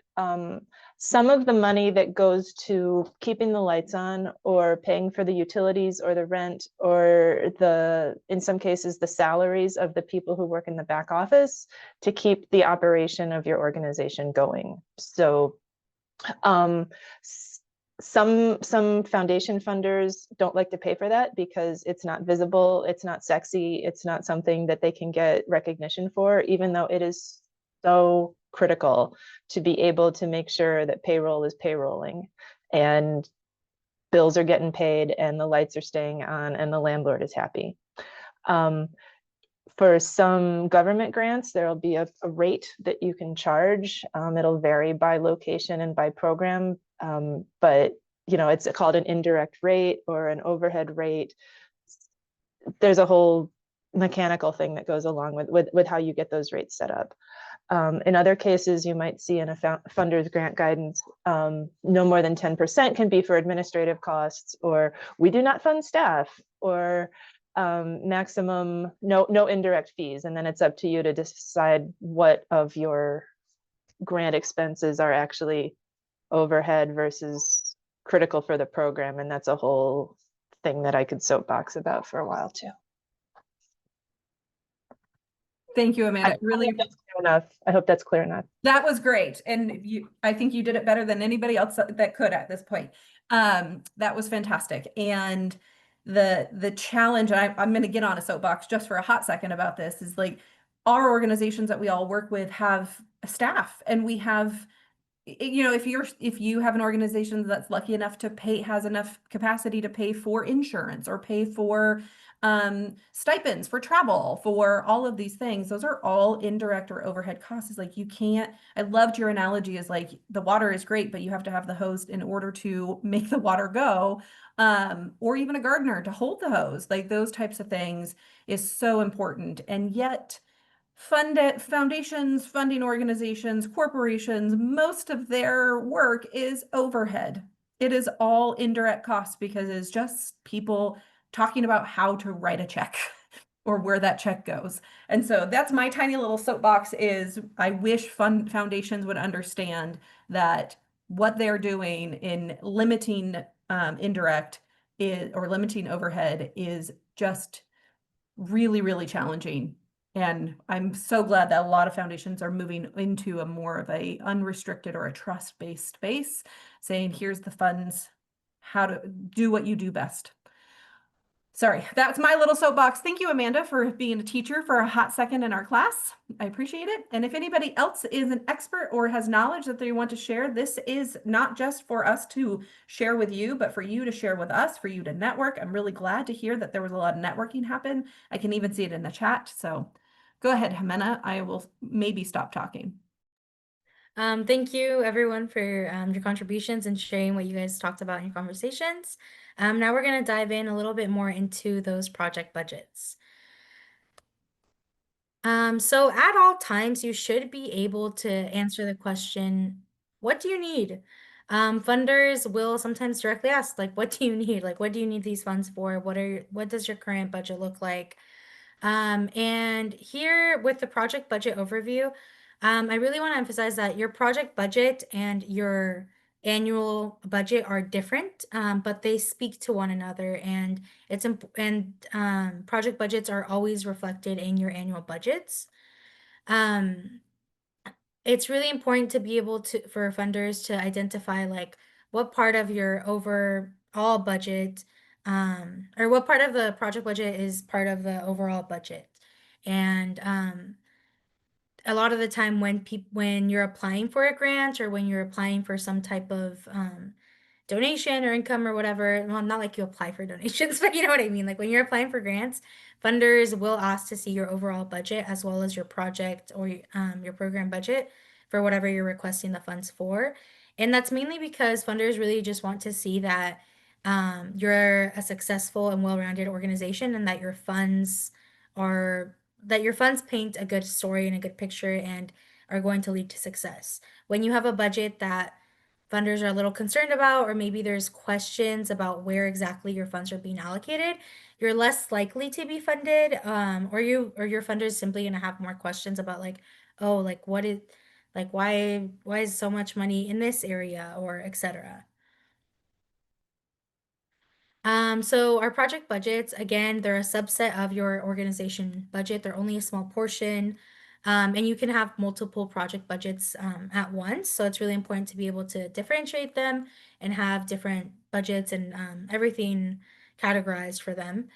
some of the money that goes to keeping the lights on or paying for the utilities or the rent or in some cases, the salaries of the people who work in the back office to keep the operation of your organization going. So some foundation funders don't like to pay for that because it's not visible, it's not sexy, it's not something that they can get recognition for, even though it is so critical to be able to make sure that payroll is payrolling and bills are getting paid and the lights are staying on and the landlord is happy. For some government grants, there'll be a rate that you can charge. It'll vary by location and by program, but it's called an indirect rate or an overhead rate. There's a whole mechanical thing that goes along with how you get those rates set up. In other cases, you might see in a funder's grant guidance, no more than 10% can be for administrative costs, or we do not fund staff, or maximum no indirect fees. And then it's up to you to decide what of your grant expenses are actually overhead versus critical for the program. And that's a whole thing that I could soapbox about for a while too. Thank you, Amanda. I hope that's clear enough. That was great. And I think you did it better than anybody else that could at this point. That was fantastic. And the challenge, and I'm going to get on a soapbox just for a hot second about this, is like our organizations that we all work with have a staff, and we have, if you have an organization that's lucky enough to has enough capacity to pay for insurance or pay for stipends for travel, for all of these things, those are all indirect or overhead costs. It's like, you can't, I loved your analogy, is like the water is great, but you have to have the hose in order to make the water go, or even a gardener to hold the hose. Like those types of things is so important. And yet foundations, funding organizations, corporations, most of their work is overhead. It is all indirect costs because it's just people talking about how to write a check or where that check goes. And so that's my tiny little soapbox, is I wish foundations would understand that what they're doing in limiting indirect or limiting overhead is just really, really challenging. And I'm so glad that a lot of foundations are moving into a more of a unrestricted or a trust-based space, saying, here's the funds, how to do what you do best. Sorry, that's my little soapbox. Thank you, Amanda, for being a teacher for a hot second in our class. I appreciate it. And if anybody else is an expert or has knowledge that they want to share, this is not just for us to share with you, but for you to share with us, for you to network. I'm really glad to hear that there was a lot of networking happen. I can even see it in the chat. So go ahead, Jimena. I will maybe stop talking. Thank you everyone for your contributions and sharing what you guys talked about in your conversations. Now we're going to dive in a little bit more into those project budgets. So at all times, you should be able to answer the question, what do you need? Funders will sometimes directly ask, like, what do you need? Like, what do you need these funds for? What does your current budget look like? And here with the project budget overview, I really want to emphasize that your project budget and your annual budget are different, but they speak to one another, and project budgets are always reflected in your annual budgets. It's really important to be able for funders to identify like what part of your overall budget, or what part of the project budget is part of the overall budget. And a lot of the time when you're applying for a grant or when you're applying for some type of donation or income or whatever, well, not like you apply for donations, but you know what I mean? Like when you're applying for grants, funders will ask to see your overall budget as well as your project or your program budget for whatever you're requesting the funds for. And that's mainly because funders really just want to see that you're a successful and well-rounded organization, and that your funds paint a good story and a good picture and are going to lead to success. When you have a budget that funders are a little concerned about, or maybe there's questions about where exactly your funds are being allocated, you're less likely to be funded, or your funder is simply going to have more questions about like oh, like what is, like why is so much money in this area, or etc. So our project budgets, again, they're a subset of your organization budget. They're only a small portion. And you can have multiple project budgets at once. So it's really important to be able to differentiate them and have different budgets and everything categorized for them.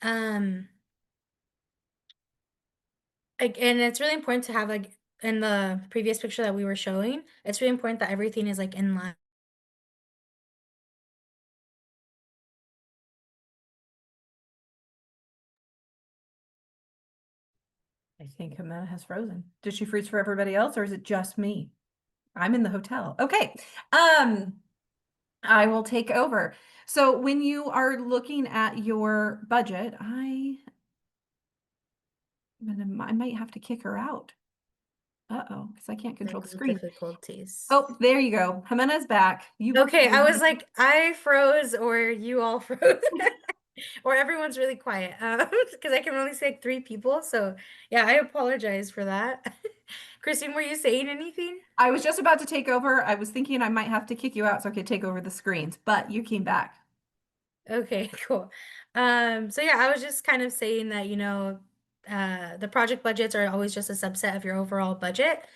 And it's really important to have, like in the previous picture that we were showing, it's really important that everything is like in line. I think Jimena has frozen. Did she freeze for everybody else, or is it just me? I'm in the hotel. Okay. I will take over. So when you are looking at your budget, I might have to kick her out. Uh-oh, because I can't control the Technical screen. difficulties. Oh, there you go. Jimena's back. You Okay, I was like, I froze or you all froze. Or everyone's really quiet. Because I can only see like 3 people. So yeah, I apologize for that. Christine, were you saying anything? I was just about to take over. I was thinking I might have to kick you out so I could take over the screens, but you came back. Okay, cool. So yeah, I was just kind of saying that, the project budgets are always just a subset of your overall budget.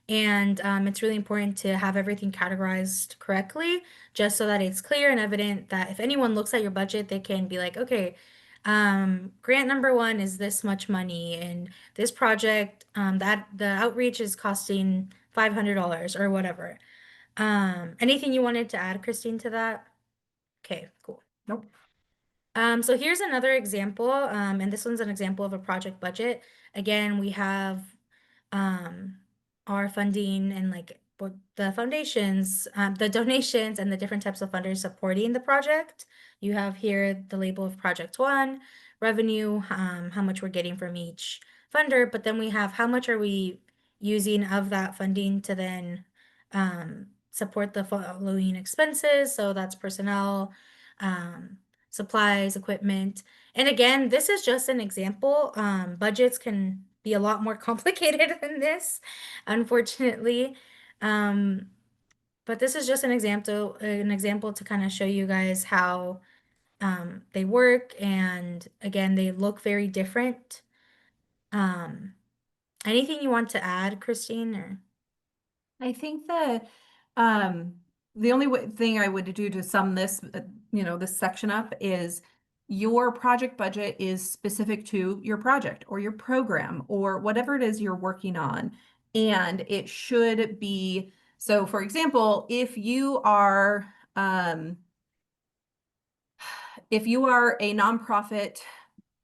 And it's really important to have everything categorized correctly, just so that it's clear and evident that if anyone looks at your budget, they can be like, okay, grant number 1 is this much money, and this project, that the outreach is costing $500 or whatever. Anything you wanted to add, Christine, to that? Okay, cool. Nope. So here's another example, and this one's an example of a project budget. Again, we have our funding and like what the foundations, the donations, and the different types of funders supporting the project. You have here the label of Project 1, revenue, how much we're getting from each funder, but then we have how much are we using of that funding to then support the following expenses. So that's personnel, supplies, equipment. And again, this is just an example. Budgets can be a lot more complicated than this, unfortunately. But this is just an example to kind of show you guys how they work. And again, they look very different. Anything you want to add, Christine, or? I think that the only thing I would do to sum this, this section up is your project budget is specific to your project or your program or whatever it is you're working on. And it should be, so for example, if you are a nonprofit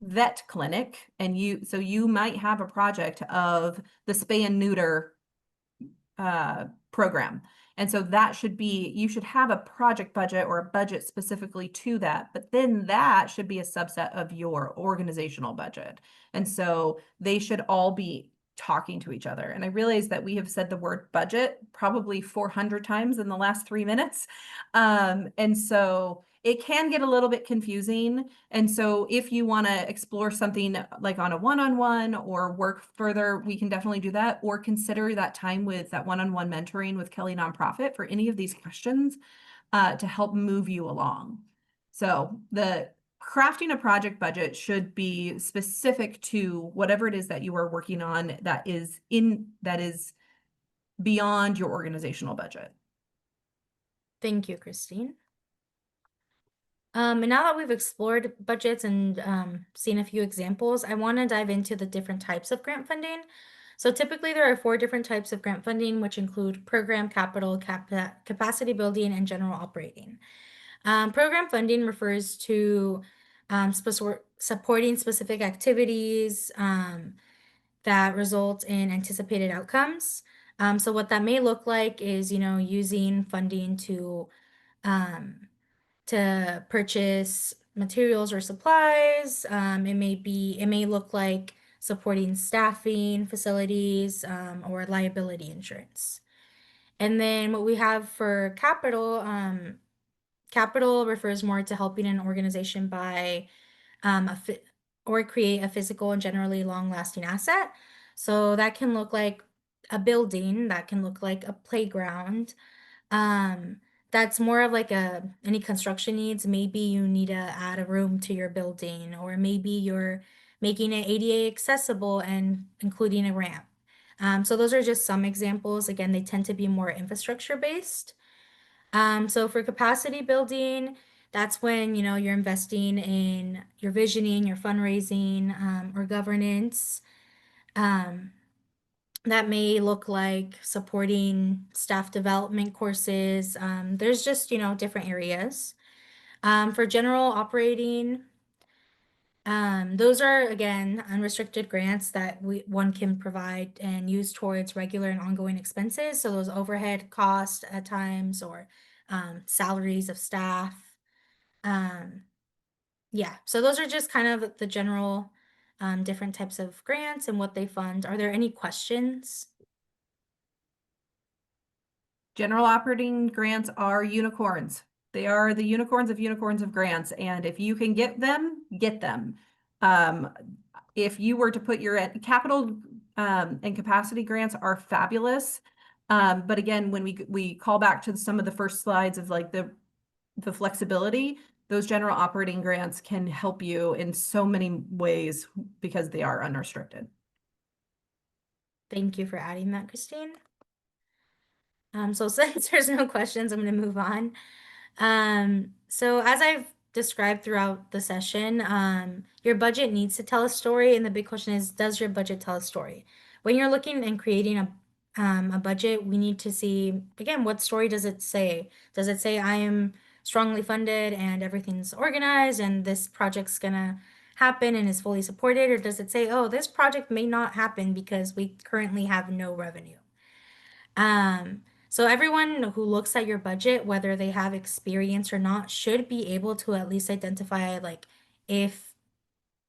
vet clinic and you might have a project of the spay and neuter program. And so that should be, you should have a project budget or a budget specifically to that, but then that should be a subset of your organizational budget. And so they should all be talking to each other. And I realize that we have said the word budget probably 400 times in the last 3 minutes. And so it can get a little bit confusing. And so if you want to explore something like on a one-on-one or work further, we can definitely do that, or consider that time with that one-on-one mentoring with Kelly Nonprofit for any of these questions to help move you along. So the crafting a project budget should be specific to whatever it is that you are working on that is beyond your organizational budget. Thank you, Christine. And now that we've explored budgets and seen a few examples, I want to dive into the different types of grant funding. So typically there are 4 different types of grant funding, which include program, capital, capacity building, and general operating. Program funding refers to supporting specific activities that result in anticipated outcomes. So what that may look like is, using funding to purchase materials or supplies. It may look like supporting staffing, facilities, or liability insurance. And then what we have for capital, capital refers more to helping an organization buy or create a physical and generally long-lasting asset. So that can look like a building that can look like a playground. That's more of like any construction needs. Maybe you need to add a room to your building, or maybe you're making it ADA accessible and including a ramp. So those are just some examples. Again, they tend to be more infrastructure based. So for capacity building, that's when, you know, you're investing in your visioning, your fundraising, or governance. That may look like supporting staff development courses. There's just, you know, different areas. For general operating, those are, again, unrestricted grants that one can provide and use towards regular and ongoing expenses. So those overhead costs at times, or salaries of staff. Yeah, so those are just kind of the general different types of grants and what they fund. Are there any questions? General operating grants are unicorns. They are the unicorns of grants. And if you can get them, get them. If you were to put your capital and capacity grants are fabulous. But again, when we call back to some of the first slides of like the flexibility, those general operating grants can help you in so many ways because they are unrestricted. Thank you for adding that, Christine. So since there's no questions, I'm going to move on. So as I've described throughout the session, your budget needs to tell a story, and the big question is, does your budget tell a story? When you're looking and creating a budget, we need to see, again, what story does it say? Does it say I am strongly funded and everything's organized and this project's gonna happen and is fully supported? Or does it say, oh, this project may not happen because we currently have no revenue? So everyone who looks at your budget, whether they have experience or not, should be able to at least identify like if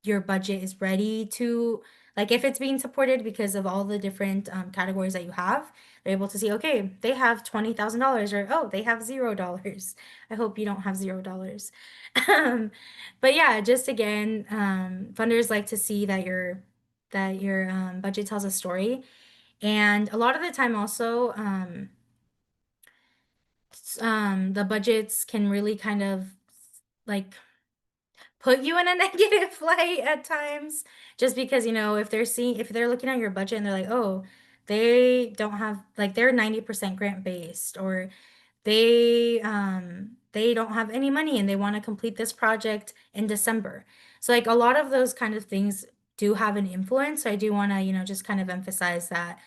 your budget is ready to, like if it's being supported because of all the different categories that you have. They're able to see, okay, they have $20,000, or oh, they have $0. I hope you don't have $0. But yeah, just again, funders like to see that your budget tells a story. And a lot of the time also, the budgets can really kind of like put you in a negative light at times, just because, you know, if they're looking at your budget and they're like, oh, they don't have, like, they're 90% grant based, or they don't have any money and they want to complete this project in December. So like a lot of those kind of things do have an influence. So I do want to, you know, just kind of emphasize that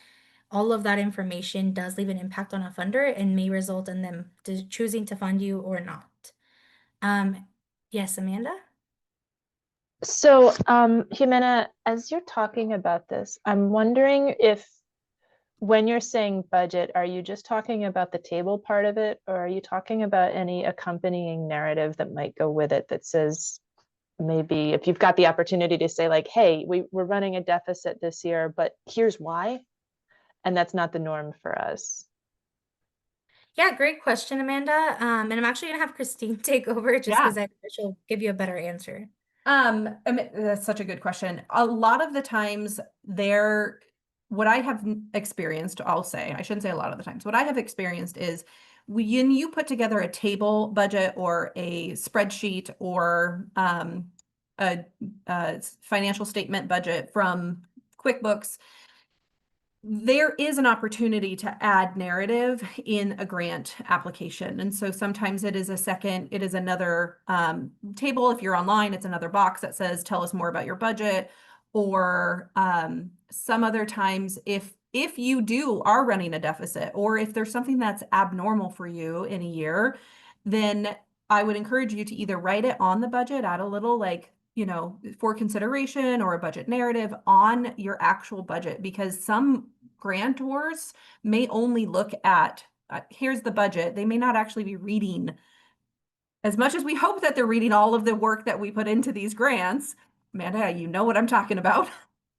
all of that information does leave an impact on a funder and may result in them choosing to fund you or not. Yes, Amanda? So, Jimena, as you're talking about this, I'm wondering if when you're saying budget, are you just talking about the table part of it, or are you talking about any accompanying narrative that might go with it that says, maybe if you've got the opportunity to say like, hey, we're running a deficit this year, but here's why, and that's not the norm for us? Yeah, great question, Amanda. And I'm actually gonna have Christine take over just because she'll give you a better answer. I mean, that's such a good question. A lot of the times what I have experienced, I'll say, I shouldn't say a lot of the times, what I have experienced is when you put together a table budget or a spreadsheet or a financial statement budget from QuickBooks, there is an opportunity to add narrative in a grant application. And so sometimes it is another table. If you're online, it's another box that says, tell us more about your budget. Or some other times, if you are running a deficit, or if there's something that's abnormal for you in a year, then I would encourage you to either write it on the budget, add a little like, you know, for consideration, or a budget narrative on your actual budget, because some grantors may only look at, here's the budget. They may not actually be reading, as much as we hope that they're reading all of the work that we put into these grants. Amanda, you know what I'm talking about.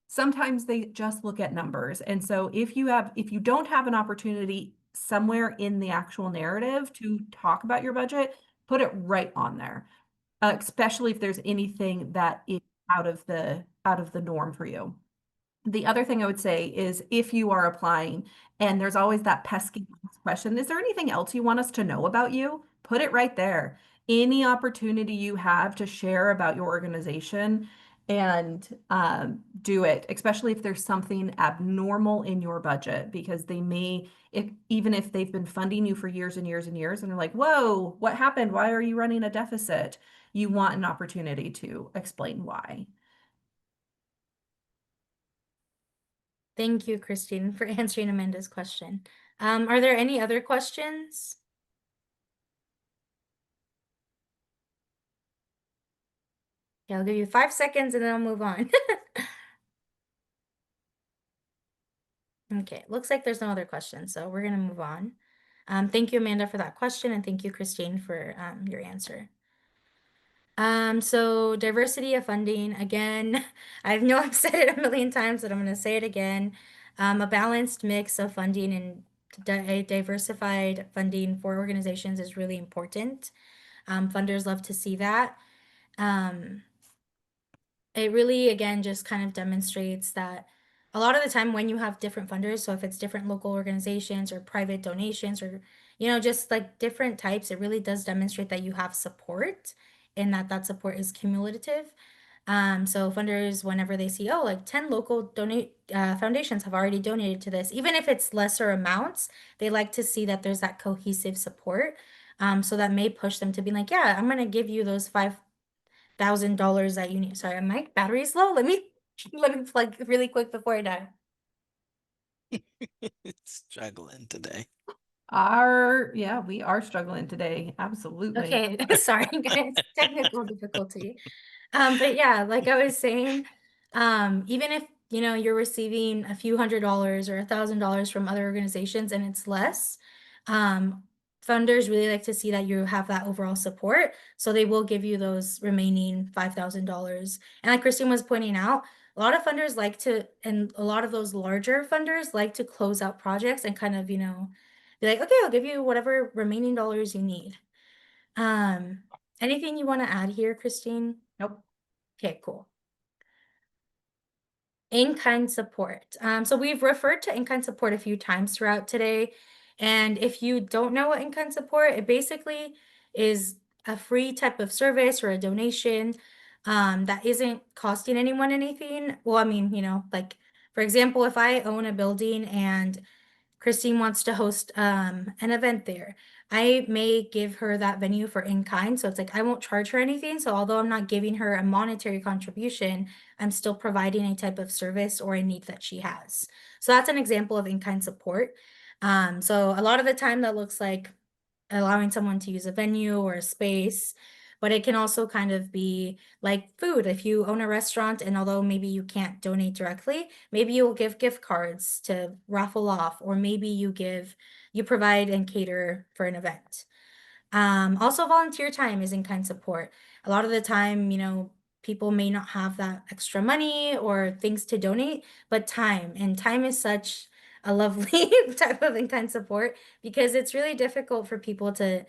Sometimes they just look at numbers. And so if you don't have an opportunity somewhere in the actual narrative to talk about your budget, put it right on there. Especially if there's anything that is out of the norm for you. The other thing I would say is if you are applying and there's always that pesky question, is there anything else you want us to know about you? Put it right there. Any opportunity you have to share about your organization and do it, especially if there's something abnormal in your budget, because they may, even if they've been funding you for years and years and years, and they're like, whoa, what happened? Why are you running a deficit? You want an opportunity to explain why. Thank you, Christine, for answering Amanda's question. Are there any other questions? Okay, I'll give you 5 seconds and then I'll move on. Okay, looks like there's no other questions, so we're gonna move on. Thank you, Amanda, for that question, and thank you, Christine, for your answer. So diversity of funding, again, I know I've said it a million times, but I'm gonna say it again. A balanced mix of funding and diversified funding for organizations is really important. Funders love to see that. It really, again, just kind of demonstrates that a lot of the time when you have different funders, so if it's different local organizations or private donations or, just like different types, it really does demonstrate that you have support and that support is cumulative. So funders, whenever they see, oh, like 10 local foundations have already donated to this, even if it's lesser amounts, they like to see that there's that cohesive support. So that may push them to be like, yeah, I'm gonna give you those $5,000 that you need. Sorry, my battery's low. Let me plug really quick before I die. Struggling today. Yeah, we are struggling today. Absolutely. Okay, sorry guys, technical difficulty. But yeah, like I was saying, even if you're receiving a few $100s or $1,000 from other organizations and it's less, funders really like to see that you have that overall support, so they will give you those remaining $5,000. And like Christine was pointing out, a lot of funders like to, and a lot of those larger funders like to close out projects and kind of, be like, okay, I'll give you whatever remaining dollars you need. Anything you want to add here, Christine? Nope. Okay, cool. In-kind support. So we've referred to in-kind support a few times throughout today. And if you don't know what in-kind support, it basically is a free type of service or a donation that isn't costing anyone anything. Well, I mean, like, for example, if I own a building and Christine wants to host an event there, I may give her that venue for in-kind. So it's like I won't charge her anything. So although I'm not giving her a monetary contribution, I'm still providing a type of service or a need that she has. So that's an example of in-kind support. So a lot of the time that looks like allowing someone to use a venue or a space, but it can also kind of be like food. If you own a restaurant and although maybe you can't donate directly, maybe you'll give gift cards to raffle off, or maybe you provide and cater for an event. Also volunteer time is in-kind support. A lot of the time, people may not have that extra money or things to donate, but time is such a lovely type of in-kind support because it's really difficult for people to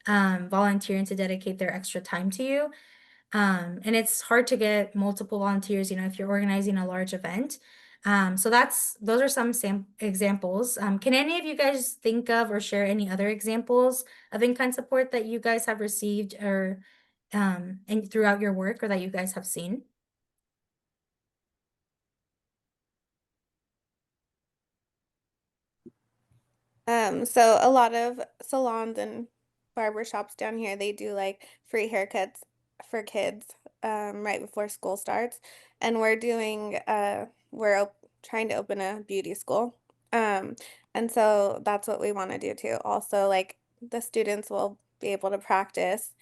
volunteer and to dedicate their extra time to you. And it's hard to get multiple volunteers, if you're organizing a large event. So those are some examples. Can any of you guys think of or share any other examples of in-kind support that you guys have received or and throughout your work or that you guys have seen? So a lot of salons and barbershops down here, they do like free haircuts for kids right before school starts. And we're doing trying to open a beauty school. And so that's what we want to do too. Also, like the students will be able to practice,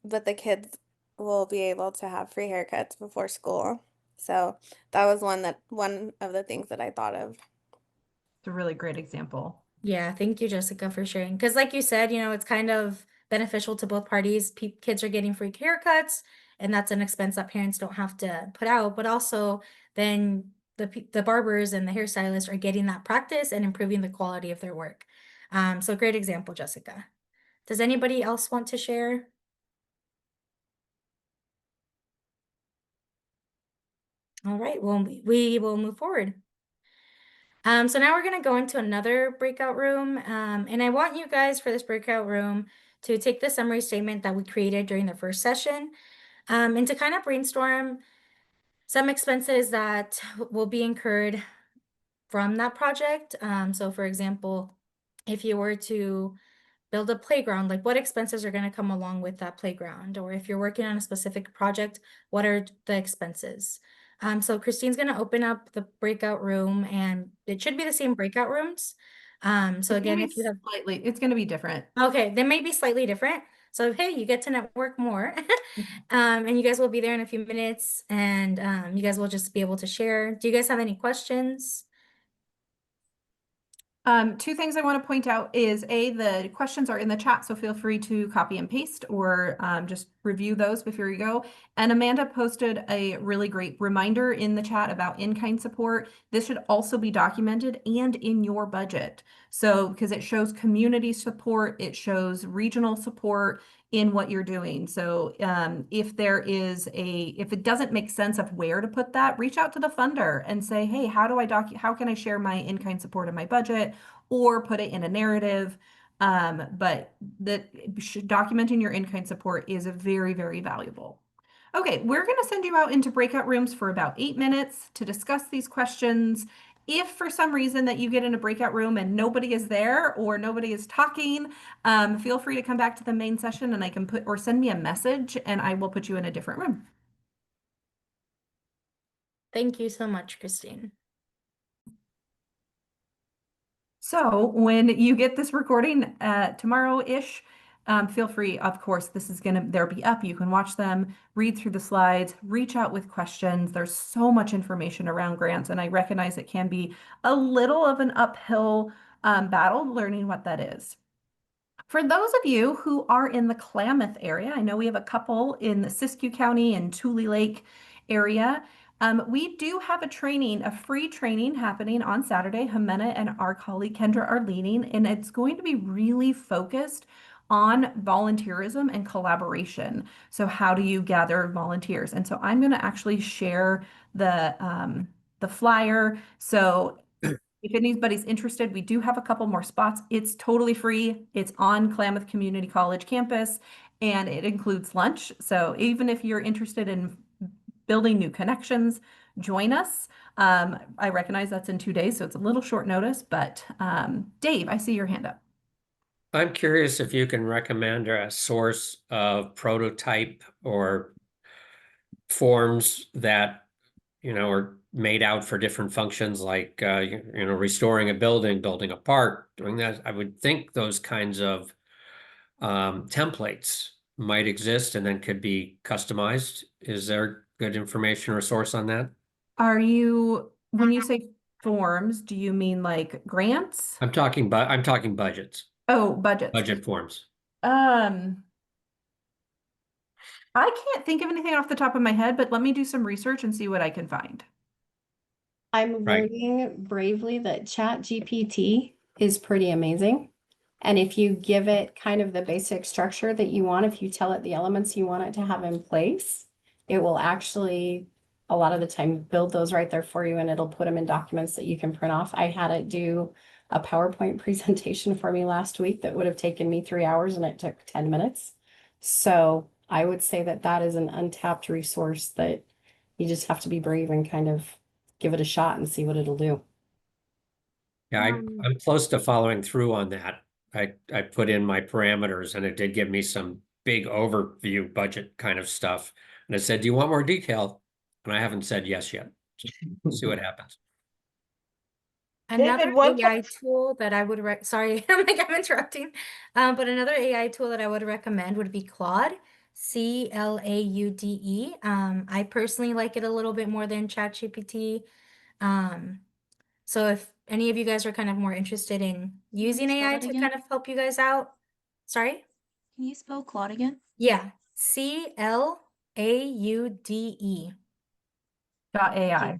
but the kids will be able to have free haircuts before school. So that was one of the things that I thought of. It's a really great example. Yeah, thank you, Jessica, for sharing. Because like you said, it's kind of beneficial to both parties. Kids are getting free haircuts, and that's an expense that parents don't have to put out. But also, then the barbers and the hairstylists are getting that practice and improving the quality of their work. So great example, Jessica. Does anybody else want to share? All right, well, we will move forward. So now we're going to go into another breakout room. And I want you guys for this breakout room to take the summary statement that we created during the first session, and to kind of brainstorm some expenses that will be incurred from that project. So for example, if you were to build a playground, like what expenses are going to come along with that playground? Or if you're working on a specific project, what are the expenses? So Christine's going to open up the breakout room, and it should be the same breakout rooms. So again, if you have slightly, it's going to be different. Okay, they may be slightly different. So hey, you get to network more. And you guys will be there in a few minutes, and you guys will just be able to share. Do you guys have any questions? Two things I want to point out is the questions are in the chat, so feel free to copy and paste or just review those before you go. And Amanda posted a really great reminder in the chat about in-kind support. This should also be documented and in your budget. So because it shows community support, it shows regional support in what you're doing. So if it doesn't make sense of where to put that, reach out to the funder and say, hey, how can I share my in-kind support in my budget, or put it in a narrative? But documenting your in-kind support is very, very valuable. Okay, we're going to send you out into breakout rooms for about 8 minutes to discuss these questions. If for some reason that you get in a breakout room and nobody is there or nobody is talking, feel free to come back to the main session, and I can send me a message and I will put you in a different room. Thank you so much, Christine. So when you get this recording tomorrow-ish, feel free, of course, they'll be up. You can watch them, read through the slides, reach out with questions. There's so much information around grants, and I recognize it can be a little of an uphill battle learning what that is. For those of you who are in the Klamath area, I know we have a couple in the Siskiyou County and Tule Lake area. We do have a free training happening on Saturday. Jimena and our colleague Kendra are leading, and it's going to be really focused on volunteerism and collaboration. So how do you gather volunteers? And so I'm going to actually share the flyer. So if anybody's interested, we do have a couple more spots. It's totally free. It's on Klamath Community College campus, and it includes lunch. So even if you're interested in building new connections, join us. I recognize that's in 2 days, so it's a little short notice, but Dave, I see your hand up. I'm curious if you can recommend a source of prototype or forms that, are made out for different functions, like, restoring a building, building a park, doing that. I would think those kinds of templates might exist and then could be customized. Is there good information or source on that? When you say forms, do you mean like grants? I'm talking budgets. Oh, budgets. Budget forms. I can't think of anything off the top of my head, but let me do some research and see what I can find. I'm learning bravely that ChatGPT is pretty amazing. And if you give it kind of the basic structure that you want, if you tell it the elements you want it to have in place, it will actually, a lot of the time, build those right there for you, and it'll put them in documents that you can print off. I had it do a PowerPoint presentation for me last week that would have taken me 3 hours, and it took 10 minutes. So I would say that that is an untapped resource that you just have to be brave and kind of give it a shot and see what it'll do. Yeah, I'm close to following through on that. I put in my parameters, and it did give me some big overview budget kind of stuff. And it said, do you want more detail? And I haven't said yes yet. We'll see what happens. Another David, AI tool that I would sorry, I'm interrupting. But another AI tool that I would recommend would be Claude, CLAUDE. I personally like it a little bit more than ChatGPT. So if any of you guys are kind of more interested in using spell AI that to again? kind of help you guys out. Sorry? Can you spell Claude again? Yeah, CLAUDE. .ai.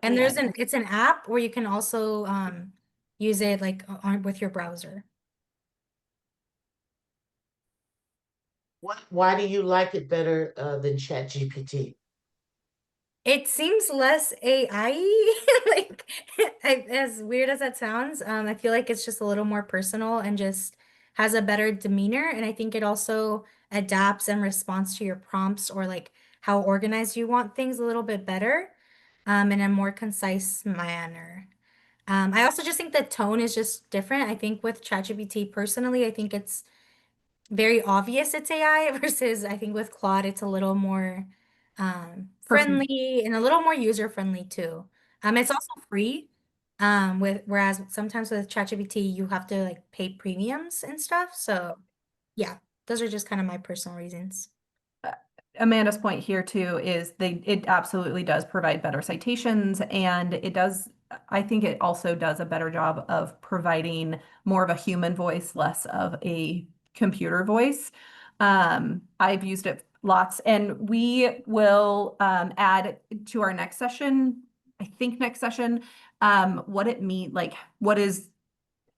And it's an app where you can also use it like with your browser. Why do you like it better than ChatGPT? It seems less AI, like as weird as that sounds. I feel like it's just a little more personal and just has a better demeanor. And I think it also adapts and responds to your prompts or like how organized you want things a little bit better, in a more concise manner. I also just think the tone is just different. I think with ChatGPT personally, I think it's very obvious it's AI versus I think with Claude it's a little more Person- friendly and a little more user friendly too. It's also free. With whereas sometimes with ChatGPT you have to like pay premiums and stuff. So yeah, those are just kind of my personal reasons. Amanda's point here too is it absolutely does provide better citations, and it does, I think it also does a better job of providing more of a human voice, less of a computer voice. I've used it lots, and we will add to our next session, I think next session, what it mean, like what is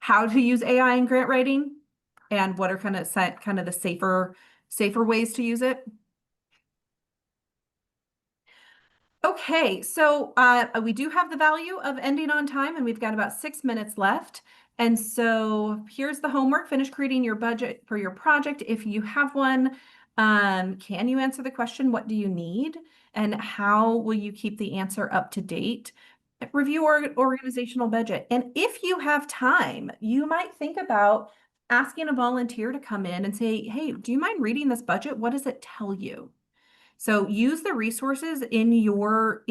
how to use AI in grant writing and what are kind of the safer ways to use it. Okay, so we do have the value of ending on time, and we've got about 6 minutes left. And so here's the homework. Finish creating your budget for your project. If you have one, can you answer the question, what do you need? And how will you keep the answer up to date? Review organizational budget. And if you have time, you might think about asking a volunteer to come in and say, hey, do you mind reading this budget? What does it tell you? So use the resources in your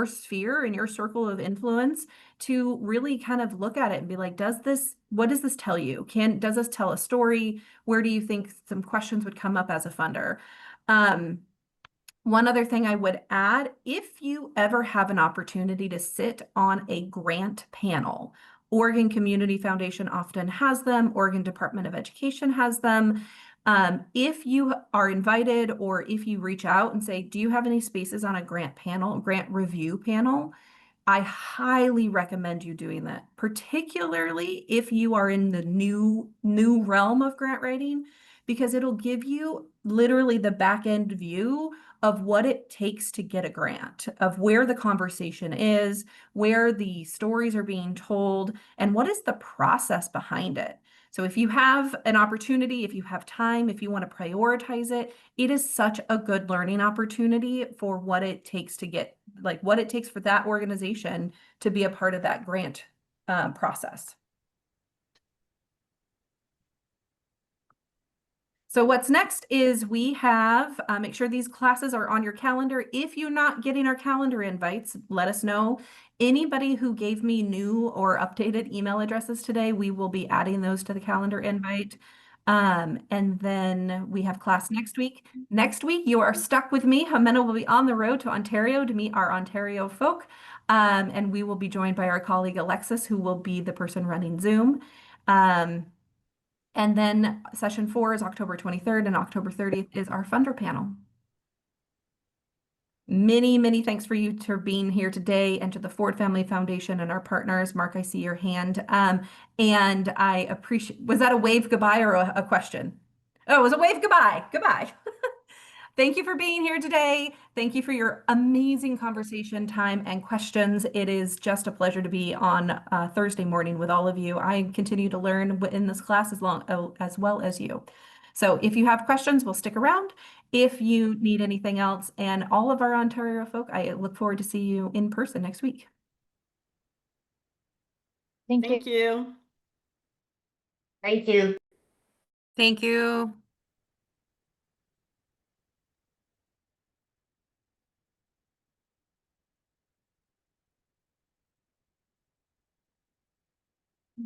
sphere, in your circle of influence, to really kind of look at it and be like, what does this tell you? Does this tell a story? Where do you think some questions would come up as a funder? One other thing I would add, if you ever have an opportunity to sit on a grant panel, Oregon Community Foundation often has them, Oregon Department of Education has them. If you are invited or if you reach out and say, do you have any spaces on a grant review panel? I highly recommend you doing that, particularly if you are in the new realm of grant writing, because it'll give you literally the back end view of what it takes to get a grant, of where the conversation is, where the stories are being told, and what is the process behind it. So if you have an opportunity, if you have time, if you want to prioritize it, it is such a good learning opportunity for what it takes to get, like what it takes for that organization to be a part of that grant process. So what's next is we have, make sure these classes are on your calendar. If you're not getting our calendar invites, let us know. Anybody who gave me new or updated email addresses today, we will be adding those to the calendar invite. And then we have class next week. Next week, you are stuck with me. Jimena will be on the road to Ontario to meet our Ontario folk. And we will be joined by our colleague Alexis, who will be the person running Zoom. And then session 4 is October 23rd, and October 30th is our funder panel. Many, many thanks for you for being here today, and to the Ford Family Foundation and our partners. Mark, I see your hand. And I appreciate, was that a wave goodbye or a question? Oh, it was a wave goodbye. Goodbye. Thank you for being here today. Thank you for your amazing conversation time and questions. It is just a pleasure to be on Thursday morning with all of you. I continue to learn in this class as well as you. So if you have questions, we'll stick around. If you need anything else, and all of our Ontario folk, I look forward to see you in person next week. Thank you. Thank you. Thank you.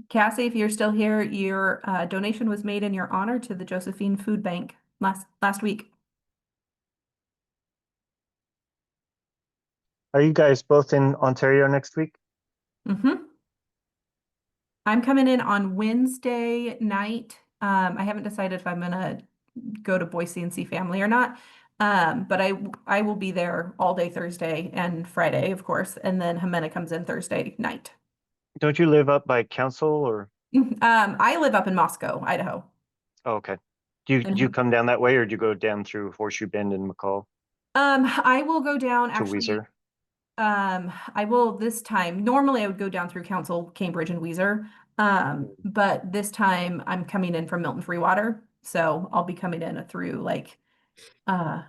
Cassie, if you're still here, your donation was made in your honor to the Josephine Food Bank last week. Are you guys both in Ontario next week? Mm-hmm. I'm coming in on Wednesday night. I haven't decided if I'm gonna go to Boise and see family or not. But I will be there all day Thursday and Friday, of course, and then Jimena comes in Thursday night. Don't you live up by Council or? I live up in Moscow, Idaho. Oh, okay. Do you come down that way, or do you go down through Horseshoe Bend and McCall I will go down to actually. Weiser? I will this time. Normally I would go down through Council, Cambridge and Weezer. But this time I'm coming in from Milton Freewater. So I'll be coming in through like, I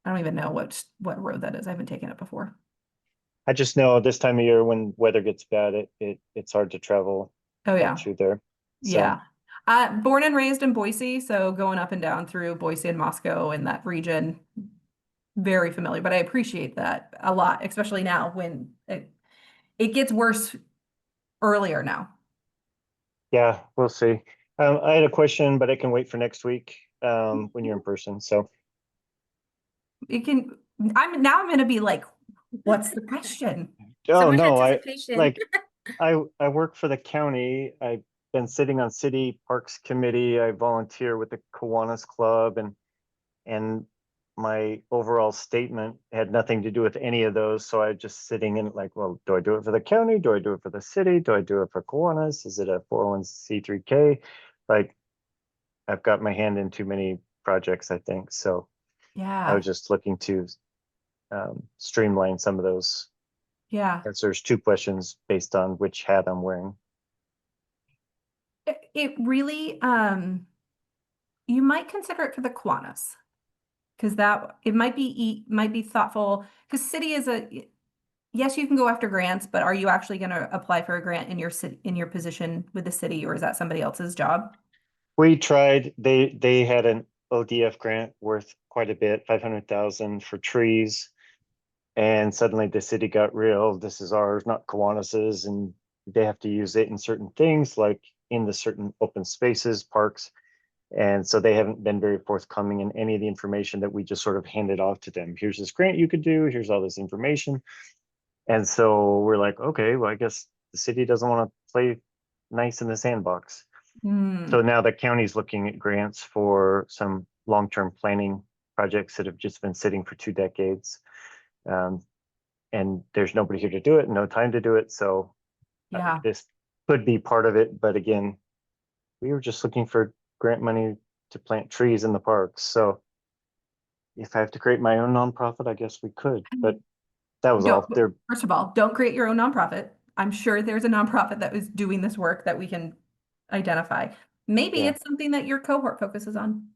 don't even know what road that is. I haven't taken it before. I just know this time of year when weather gets bad, it's hard to travel Oh yeah. through there. So, Yeah. Born and raised in Boise, so going up and down through Boise and Moscow and that region, very familiar, but I appreciate that a lot, especially now when it gets worse earlier now. yeah, we'll see. I had a question, but it can wait for next week, when you're in person. So I'm gonna be like, what's the question? oh much no, anticipation. I work for the county. I've been sitting on city parks committee. I volunteer with the Kiwanis Club, and my overall statement had nothing to do with any of those. So I just sitting in like, well, do I do it for the county? Do I do it for the city? Do I do it for Kiwanis? Is it a 401c3K? Like, I've got my hand in too many projects, I think. So I Yeah. was just looking to streamline some of those Yeah. answers. 2 questions based on which hat I'm wearing. It really, you might consider it for the Kiwanis. Because that it might be thoughtful, because city is yes, you can go after grants, but are you actually going to apply for a grant in your position with the city, or is that somebody else's job? We tried, they had an ODF grant worth quite a bit, 500,000 for trees. And suddenly the city got real, this is ours, not Kiwanis's, and they have to use it in certain things, like in the certain open spaces, parks. And so they haven't been very forthcoming in any of the information that we just sort of handed off to them. Here's this grant you could do, here's all this information. And so we're like, okay, well, I guess the city doesn't want to play nice in the sandbox. So now the county's looking at grants for some long-term planning projects that have just been sitting for 2 decades. And there's nobody here to do it, no time to do it. So Yeah. this could be part of it. But again, we were just looking for grant money to plant trees in the parks. So if I have to create my own nonprofit, I guess we could, but that was all there. First of all, don't create your own nonprofit. I'm sure there's a nonprofit that is doing this work that we can identify. Maybe Yeah. it's something that your cohort focuses on.